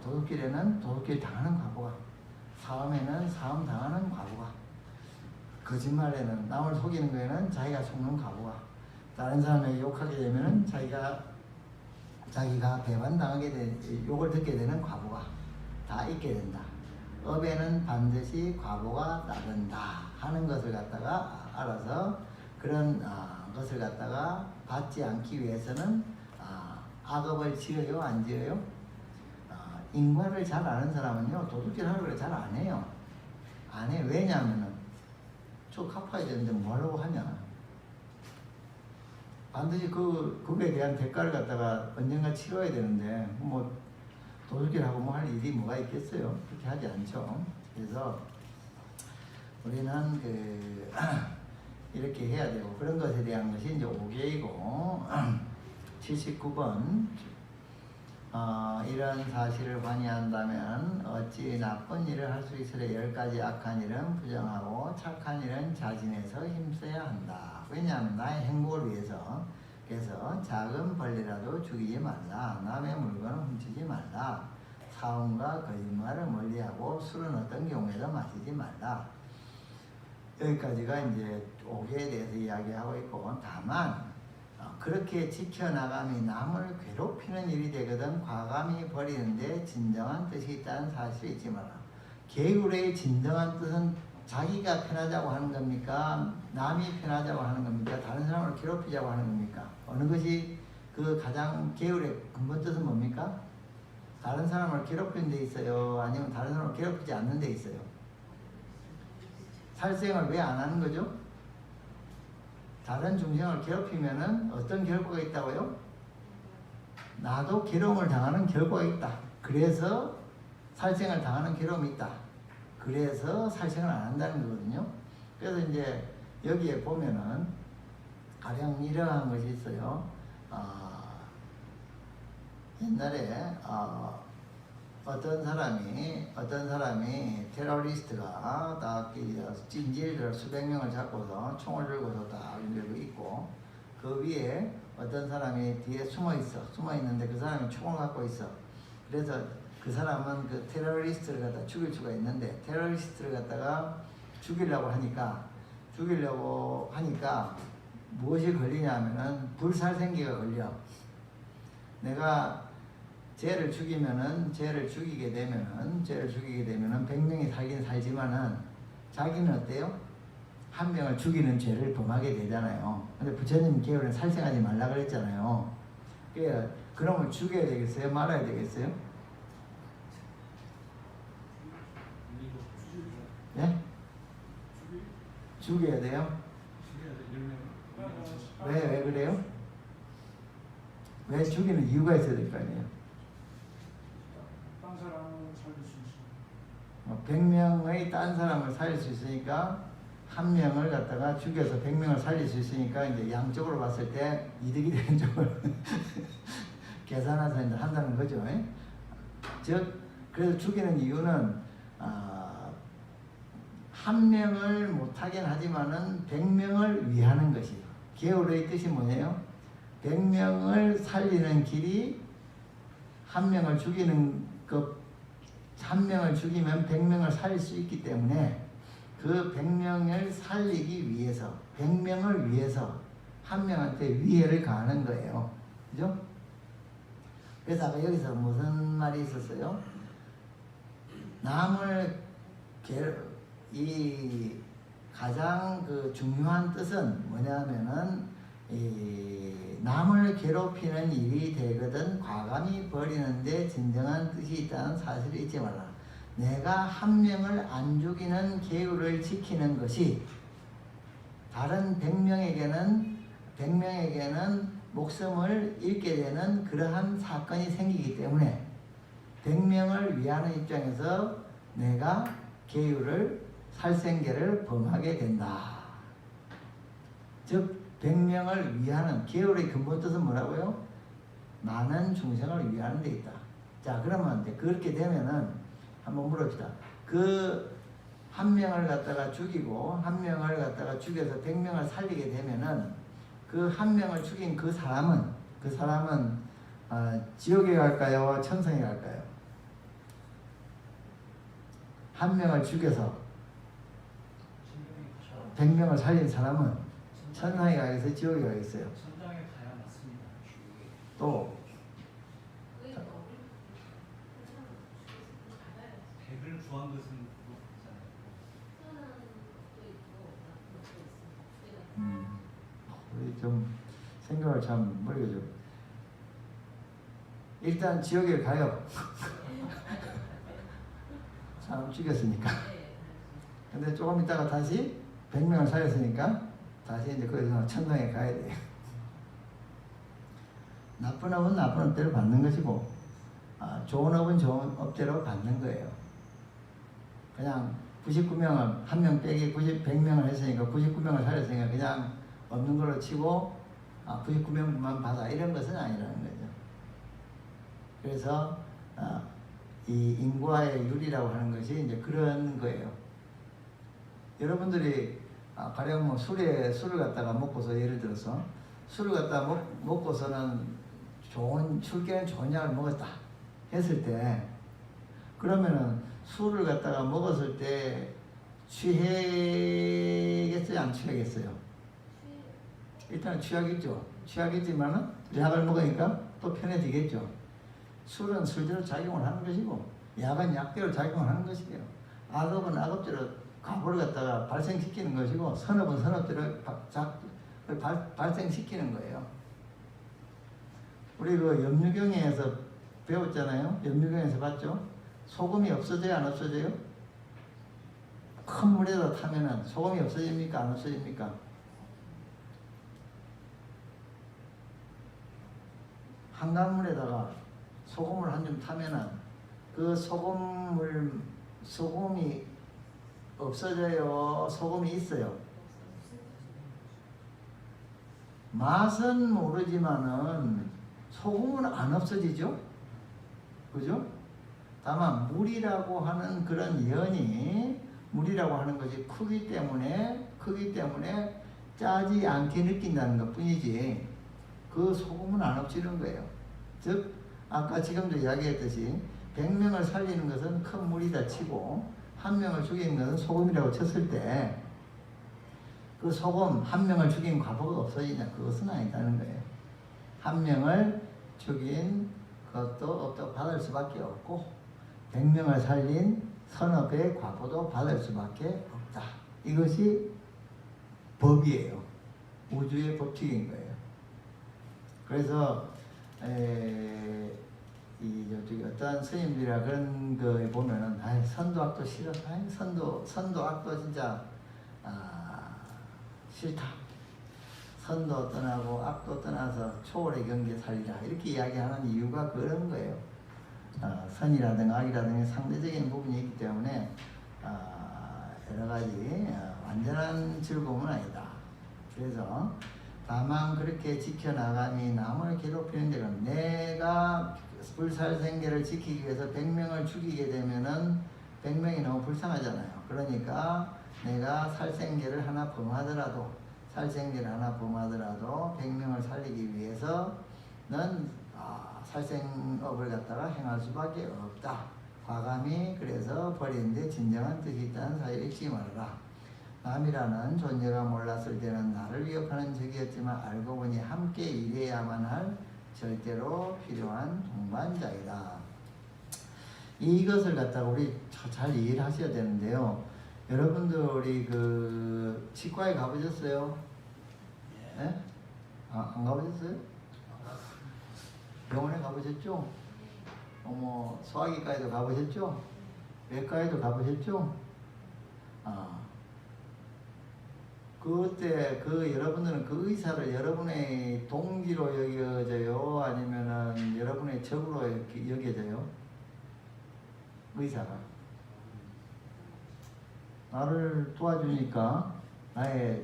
Speaker 1: 도둑질에는 도둑질 당하는 과보가, 사음에는 사음 당하는 과보가, 거짓말에는 남을 속이는 거에는 자기가 속는 과보가, 다른 사람에게 욕하게 되면은 자기가 배반당하게 욕을 듣게 되는 과보가 다 있게 된다. 업에는 반드시 과보가 따른다 하는 것을 갖다가 알아서 그런 것을 갖다가 받지 않기 위해서는 악업을 지어요, 안 지어요? 인과를 잘 아는 사람은요 도둑질 하는 걸 잘 안 해요. 안 해. 왜냐하면은 저 갚아야 되는데 뭐하려고 하냐. 반드시 그거에 대한 대가를 갖다가 언젠가 치러야 되는데 도둑질하고 할 일이 뭐가 있겠어요. 그렇게 하지 않죠. 그래서 우리는 이렇게 해야 되고 그런 것에 대한 것이 이제 5개이고 79번 이런 사실을 관여한다면 어찌 나쁜 일을 할 수 있으려 10가지 악한 일은 부정하고 착한 일은 자진해서 힘써야 한다. 왜냐하면 나의 행복을 위해서. 그래서 작은 벌레라도 죽이지 말라. 남의 물건을 훔치지 말라. 사음과 거짓말을 멀리하고 술은 어떤 경우에도 마시지 말라. 여기까지가 이제 5개에 대해서 이야기하고 있고, 다만 그렇게 지켜나감이 남을 괴롭히는 일이 되거든 과감히 버리는데 진정한 뜻이 있다는 사실을 잊지 마라. 계율의 진정한 뜻은 자기가 편하자고 하는 겁니까? 남이 편하자고 하는 겁니까? 다른 사람을 괴롭히자고 하는 겁니까? 어느 것이 그 가장 계율의 근본 뜻은 뭡니까? 다른 사람을 괴롭히는 데 있어요? 아니면 다른 사람을 괴롭히지 않는 데 있어요? 살생을 왜 안 하는 거죠? 다른 중생을 괴롭히면은 어떤 결과가 있다고요? 나도 괴로움을 당하는 결과가 있다. 그래서 살생을 당하는 괴로움이 있다. 그래서 살생을 안 한다는 거거든요. 그래서 이제 여기에 보면은 가령 이러한 것이 있어요. 옛날에 어떤 사람이 테러리스트가 딱 찜질들 수백 명을 잡고서 총을 들고서 딱 이러고 있고 그 위에 어떤 사람이 뒤에 숨어 있는데 그 사람이 총을 갖고 있어. 그래서 그 사람은 그 테러리스트를 갖다 죽일 수가 있는데 테러리스트를 갖다가 죽이려고 하니까 무엇이 걸리냐면은 불살생기가 걸려. 내가 죄를 죽이게 되면은 100명이 살긴 살지만은 자기는 어때요? 한 명을 죽이는 죄를 범하게 되잖아요. 근데 부처님 계율은 살생하지 말라 그랬잖아요. 그러니까 그놈을 죽여야 되겠어요? 말아야 되겠어요? 예? 죽여야 돼요? 왜 그래요? 왜 죽이는 이유가 있어야 될 거 아니에요?
Speaker 3: 딴 사람을 살릴 수 있어.
Speaker 1: 100명의 딴 사람을 살릴 수 있으니까 한 명을 갖다가 죽여서 100명을 살릴 수 있으니까 이제 양쪽으로 봤을 때 이득이 되는 쪽을 계산해서 이제 한다는 거죠. 즉 그래서 죽이는 이유는 한 명을 못하긴 하지만은 100명을 위하는 것이에요. 게으르의 뜻이 뭐예요? 100명을 살리는 길이 한 명을 죽이는 한 명을 죽이면 100명을 살릴 수 있기 때문에 그 100명을 살리기 위해서 100명을 위해서 한 명한테 위해를 가하는 거예요. 그죠? 그래서 아까 여기서 무슨 말이 있었어요? 남을 이 가장 그 중요한 뜻은 뭐냐면은 남을 괴롭히는 일이 되거든 과감히 버리는데 진정한 뜻이 있다는 사실을 잊지 말라. 내가 한 명을 안 죽이는 계율을 지키는 것이 다른 100명에게는 목숨을 잃게 되는 그러한 사건이 생기기 때문에 100명을 위하는 입장에서 내가 계율을 살생계를 범하게 된다. 즉 100명을 위하는 계율의 근본 뜻은 뭐라고요? 많은 중생을 위하는 데 있다. 자 그러면 이제 그렇게 되면은 한번 물읍시다. 그 한 명을 갖다가 죽이고 한 명을 갖다가 죽여서 100명을 살리게 되면은 그 한 명을 죽인 그 사람은 지옥에 갈까요? 천성에 갈까요? 한 명을 죽여서 100명을 살린 사람은 천상에 가겠어요? 지옥에 가겠어요?
Speaker 2: 천당에 가야 맞습니다.
Speaker 1: 또
Speaker 2: 100을 구한 것은 그거잖아요.
Speaker 1: 우리 좀 생각을 참 머리가 좀 일단 지옥에 가요. 사람 죽였으니까. 근데 조금 있다가 다시 100명을 살렸으니까 다시 이제 거기서 천당에 가야 돼요. 나쁜 업은 나쁜 업대로 받는 것이고 좋은 업은 좋은 업대로 받는 거예요. 그냥 99명을 한 명 빼기 100명을 했으니까 99명을 살렸으니까 그냥 없는 걸로 치고 99명만 받아 이런 것은 아니라는 거죠. 그래서 이 인과의 윤리라고 하는 것이 이제 그런 거예요. 여러분들이 가령 뭐 술을 갖다가 먹고서 예를 들어서 술을 갖다가 먹고서는 술께는 좋은 약을 먹었다 했을 때 그러면은 술을 갖다가 먹었을 때 취하겠어요? 안 취하겠어요? 일단 취하겠죠. 취하겠지만은 약을 먹으니까 또 편해지겠죠. 술은 술대로 작용을 하는 것이고 약은 약대로 작용을 하는 것이에요. 악업은 악업대로 과보를 갖다가 발생시키는 것이고 선업은 선업대로 발생시키는 거예요. 우리 그 염류경에서 배웠잖아요. 염류경에서 봤죠. 소금이 없어져요? 안 없어져요? 큰 물에다 타면은 소금이 없어집니까? 안 없어집니까? 한강물에다가 소금을 한 줌 타면은 그 소금이 없어져요? 소금이 있어요? 맛은 모르지만은 소금은 안 없어지죠? 그죠? 다만 물이라고 하는 그런 연이 물이라고 하는 것이 크기 때문에 짜지 않게 느낀다는 것 뿐이지 그 소금은 안 없어지는 거예요. 즉 아까 지금도 이야기했듯이 100명을 살리는 것은 큰 물이다 치고 한 명을 죽이는 것은 소금이라고 쳤을 때 그 소금 한 명을 죽인 과보가 없어지냐? 그것은 아니다는 거예요. 한 명을 죽인 그것도 받을 수밖에 없고 100명을 살린 선업의 과보도 받을 수밖에 없다. 이것이 법이에요. 우주의 법칙인 거예요. 그래서 저기 어떤 스님들이나 그런 거 보면은 선도악도 싫어. 선도악도 진짜 싫다. 선도 떠나고 악도 떠나서 초월의 경계 살리라 이렇게 이야기하는 이유가 그런 거예요. 선이라든가 악이라든가 상대적인 부분이 있기 때문에 여러 가지 완전한 즐거움은 아니다. 그래서 다만 그렇게 지켜나가니 남을 괴롭히는 데는 내가 불살생계를 지키기 위해서 100명을 죽이게 되면은 100명이 너무 불쌍하잖아요. 그러니까 내가 살생계를 하나 범하더라도 100명을 살리기 위해서는 살생업을 갖다가 행할 수밖에 없다. 과감히 그래서 버리는데 진정한 뜻이 있다는 사실을 잊지 말아라. 남이라는 존재가 몰랐을 때는 나를 위협하는 적이었지만 알고 보니 함께 일해야만 할 절대로 필요한 동반자이다. 이것을 갖다가 우리 잘 이해를 하셔야 되는데요. 여러분들이 그 치과에 가보셨어요? 예? 안 가보셨어요? 병원에 가보셨죠? 소화기과에도 가보셨죠? 외과에도 가보셨죠? 그때 여러분들은 그 의사를 여러분의 동지로 여겨져요? 아니면은 여러분의 적으로 여겨져요? 의사가 나를 도와주니까 나의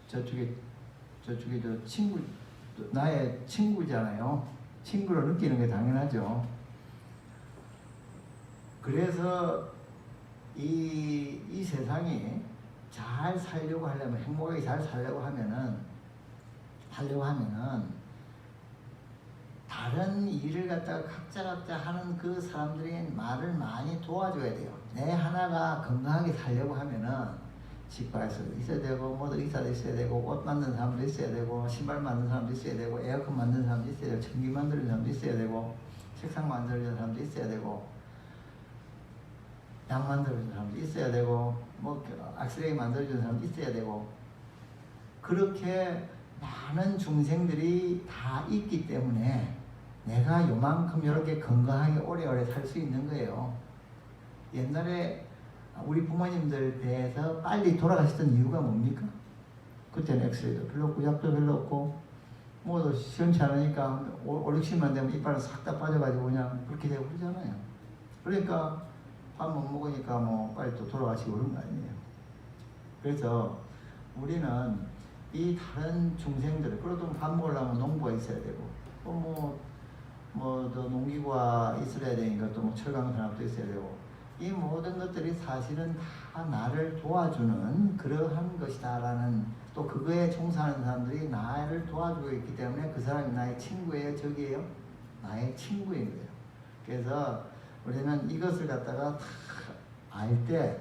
Speaker 1: 저쪽에 저 친구, 나의 친구잖아요. 친구로 느끼는 게 당연하죠. 그래서 이 세상이 잘 살려고 하려면, 행복하게 잘 살려고 하면은 다른 일을 갖다가 각자 하는 그 사람들의 말을 많이 도와줘야 돼요. 내 하나가 건강하게 살려고 하면은 치과에서 있어야 되고, 모두 의사도 있어야 되고, 옷 만드는 사람도 있어야 되고, 신발 만드는 사람도 있어야 되고, 에어컨 만드는 사람도 있어야 되고, 전기 만드는 사람도 있어야 되고, 책상 만드는 사람도 있어야 되고, 약 만들어주는 사람도 있어야 되고, 악스레이 만들어주는 사람도 있어야 되고, 그렇게 많은 중생들이 다 있기 때문에 내가 요만큼 이렇게 건강하게 오래오래 살 수 있는 거예요. 옛날에 우리 부모님들 대해서 빨리 돌아가셨던 이유가 뭡니까? 그때는 엑스레이도 별로 없고 약도 별로 없고 뭐도 시원치 않으니까 5, 60만 되면 이빨은 싹 다 빠져가지고 그냥 그렇게 되고 그러잖아요. 그러니까 밥 못 먹으니까 빨리 또 돌아가시고 그런 거 아니에요. 그래서 우리는 이 다른 중생들, 그래도 밥 먹으려면 농부가 있어야 되고, 또 농기구가 있어야 되니까 또 철강 산업도 있어야 되고, 이 모든 것들이 사실은 다 나를 도와주는 그러한 것이다라는, 또 그거에 종사하는 사람들이 나를 도와주고 있기 때문에 그 사람이 나의 친구예요, 적이에요? 나의 친구인 거예요. 그래서 우리는 이것을 갖다가 다 알 때,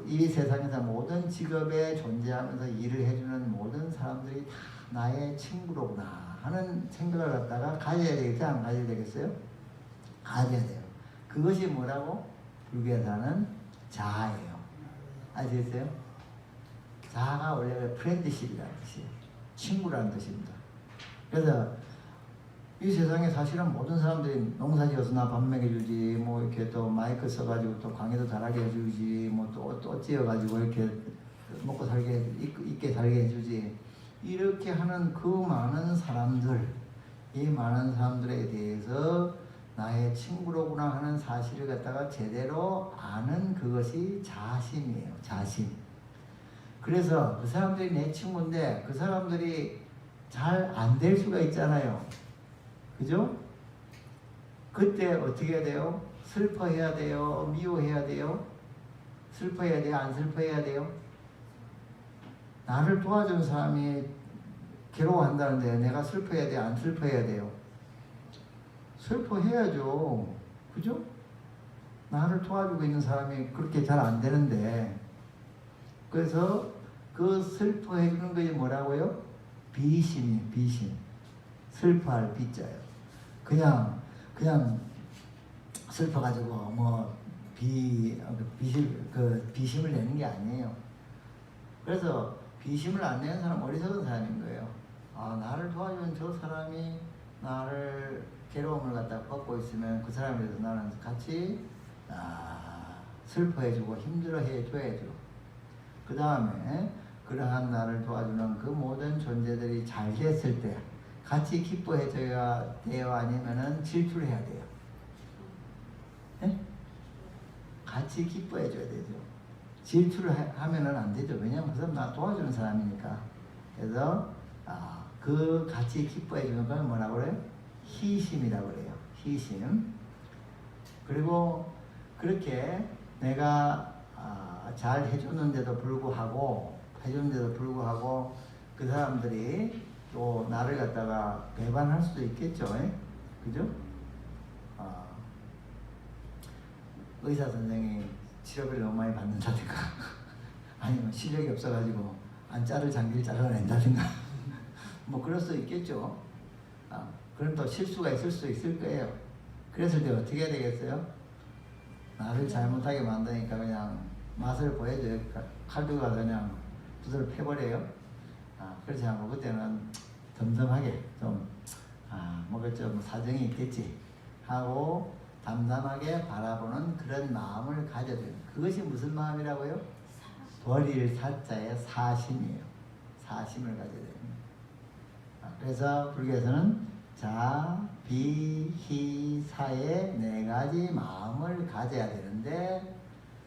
Speaker 1: 이 세상에서 모든 직업에 존재하면서 일을 해주는 모든 사람들이 다 나의 친구로구나 하는 생각을 갖다가 가져야 되겠지, 안 가져야 되겠어요? 가져야 돼요. 그것이 뭐라고? 불교에서는 자아예요. 아시겠어요? 자아가 원래 프렌드십이라는 뜻이에요. 친구라는 뜻입니다. 그래서 이 세상에 사실은 모든 사람들이 농사 지어서 나 밥 먹여주지, 이렇게 또 마이크 써가지고 또 강의도 잘하게 해주지, 또 옷 지어가지고 이렇게 먹고 살게, 있게 살게 해주지, 이렇게 하는 그 많은 사람들, 이 많은 사람들에 대해서 나의 친구로구나 하는 사실을 갖다가 제대로 아는 그것이 자심이에요. 자심. 그래서 그 사람들이 내 친구인데 그 사람들이 잘 안 될 수가 있잖아요. 그죠? 그때 어떻게 해야 돼요? 슬퍼해야 돼요? 미워해야 돼요? 슬퍼해야 돼요? 안 슬퍼해야 돼요? 나를 도와준 사람이 괴로워한다는데 내가 슬퍼해야 돼요? 안 슬퍼해야 돼요? 슬퍼해야죠. 그죠? 나를 도와주고 있는 사람이 그렇게 잘 안 되는데, 그래서 그 슬퍼해주는 것이 뭐라고요? 비심이에요. 비심. 슬퍼할 비자예요. 그냥 슬퍼가지고 비심을 내는 게 아니에요. 그래서 비심을 안 내는 사람은 어리석은 사람인 거예요. 나를 도와주는 저 사람이 나를 괴로움을 갖다 겪고 있으면 그 사람에 대해서 나는 같이 슬퍼해주고 힘들어해줘야죠. 그 다음에 그러한 나를 도와주는 그 모든 존재들이 잘 됐을 때 같이 기뻐해줘야 돼요? 아니면은 질투를 해야 돼요? 네? 같이 기뻐해줘야 되죠. 질투를 하면은 안 되죠. 왜냐면 그 사람 나 도와주는 사람이니까. 그래서 그 같이 기뻐해주는 건 뭐라고 그래요? 희심이라고 그래요. 희심. 그리고 그렇게 내가 잘 해줬는데도 불구하고 그 사람들이 또 나를 갖다가 배반할 수도 있겠죠. 그죠? 의사 선생이 치료비를 너무 많이 받는다든가 아니면 실력이 없어가지고 안자를 장기를 잘라낸다든가 뭐 그럴 수 있겠죠. 그럼 또 실수가 있을 수 있을 거예요. 그랬을 때 어떻게 해야 되겠어요? 나를 잘못하게 만드니까 그냥 맛을 보여줘요. 칼두가 그냥 두드러 패버려요. 그렇지 않고 그때는 덤덤하게 좀 사정이 있겠지 하고 담담하게 바라보는 그런 마음을 가져줘요. 그것이 무슨 마음이라고요? 버릴 사자의 사심이에요. 사심을 가져야 됩니다. 그래서 불교에서는 자, 비, 희, 사의 네 가지 마음을 가져야 되는데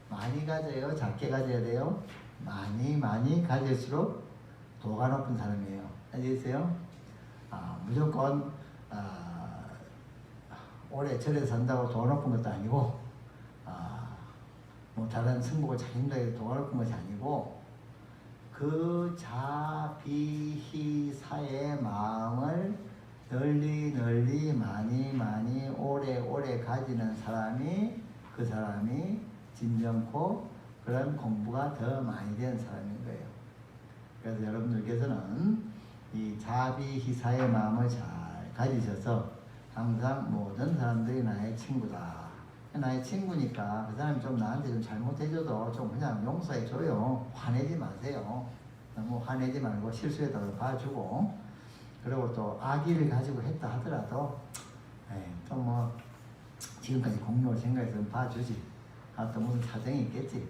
Speaker 1: 많이 가져요? 작게 가져야 돼요? 많이 가질수록 도가 높은 사람이에요. 아시겠어요? 무조건 오래 절에 산다고 도가 높은 것도 아니고 뭐 다른 승복을 잘 힘들게 도가 높은 것이 아니고 그 자, 비, 희, 사의 마음을 널리 많이 오래 가지는 사람이 그 사람이 진정코 그런 공부가 더 많이 된 사람인 거예요. 그래서 여러분들께서는 이 자비희사의 마음을 잘 가지셔서 항상 모든 사람들이 나의 친구다. 나의 친구니까 그 사람이 좀 나한테 좀 잘못해줘도 좀 그냥 용서해줘요. 화내지 마세요. 너무 화내지 말고 실수해도 봐주고, 그리고 또 악의를 가지고 했다 하더라도 또 뭐 지금까지 공로를 생각해서 봐주지. 또 무슨 사정이 있겠지.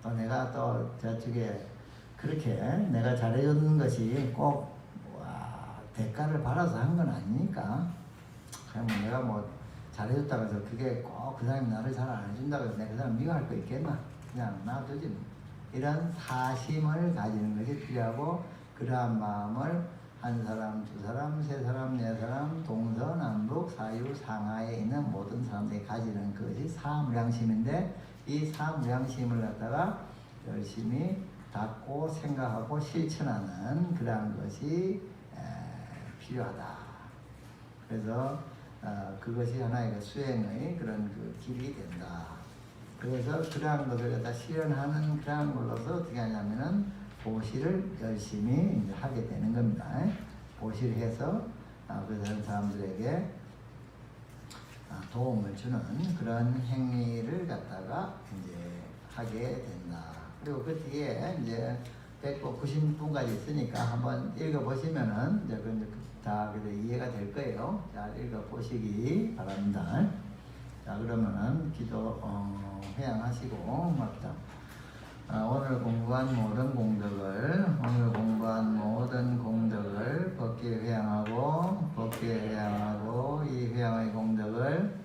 Speaker 1: 또 내가 또 저쪽에 그렇게 내가 잘해주는 것이 꼭 대가를 받아서 한 건 아니니까 그냥 뭐 내가 뭐 잘해줬다고 해서 그게 꼭 그 사람이 나를 잘 안 해준다고 해서 내가 그 사람 미워할 거 있겠나. 그냥 놔두지 뭐. 이런 사심을 가지는 것이 필요하고, 그러한 마음을 한 사람, 두 사람, 세 사람, 네 사람, 동서남북 사유 상하에 있는 모든 사람들이 가지는 것이 사무량심인데, 이 사무량심을 갖다가 열심히 닦고 생각하고 실천하는 그러한 것이 필요하다. 그래서 그것이 하나의 그 수행의 그런 그 길이 된다. 그래서 그러한 것을 갖다 실현하는 그러한 걸로서 어떻게 하냐면은 보시를 열심히 이제 하게 되는 겁니다. 보시해서 그런 사람들에게 도움을 주는 그런 행위를 갖다가 이제 하게 된다. 그리고 그 뒤에 이제 190분까지 있으니까 한번 읽어보시면은 이제 다 이해가 될 거예요. 잘 읽어보시기 바랍니다. 자, 그러면은 기도 회양하시고 맙시다. 오늘 공부한 모든 공덕을 법기에 회양하고 이 회양의 공덕을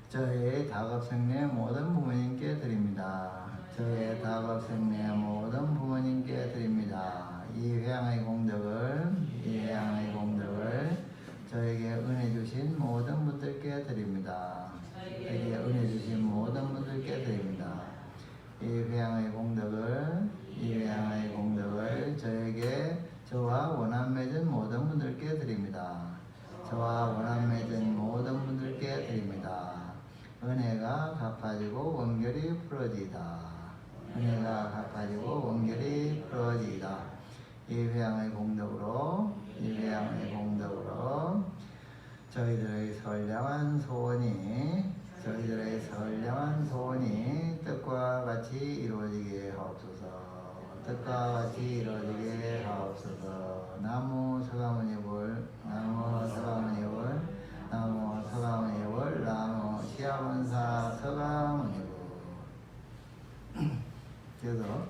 Speaker 1: 저의 다급생내 모든 부모님께 드립니다. 저의 다급생내 모든 부모님께 드립니다. 이 회양의 공덕을 저에게 은혜 주신 모든 분들께 드립니다. 저에게 은혜 주신 모든 분들께 드립니다. 이 회양의 공덕을 저에게 저와 원한 맺은 모든 분들께 드립니다. 저와 원한 맺은 모든 분들께 드립니다. 은혜가 갚아지고 원결이 풀어지이다. 은혜가 갚아지고 원결이 풀어지이다. 이 회양의 공덕으로 저희들의 선량한 소원이 뜻과 같이 이루어지게 하옵소서. 뜻과 같이 이루어지게 하옵소서. 나무 서가모니불, 나무 서가모니불, 나무 서가모니불, 나무 시아본사 서가모니불. 그래서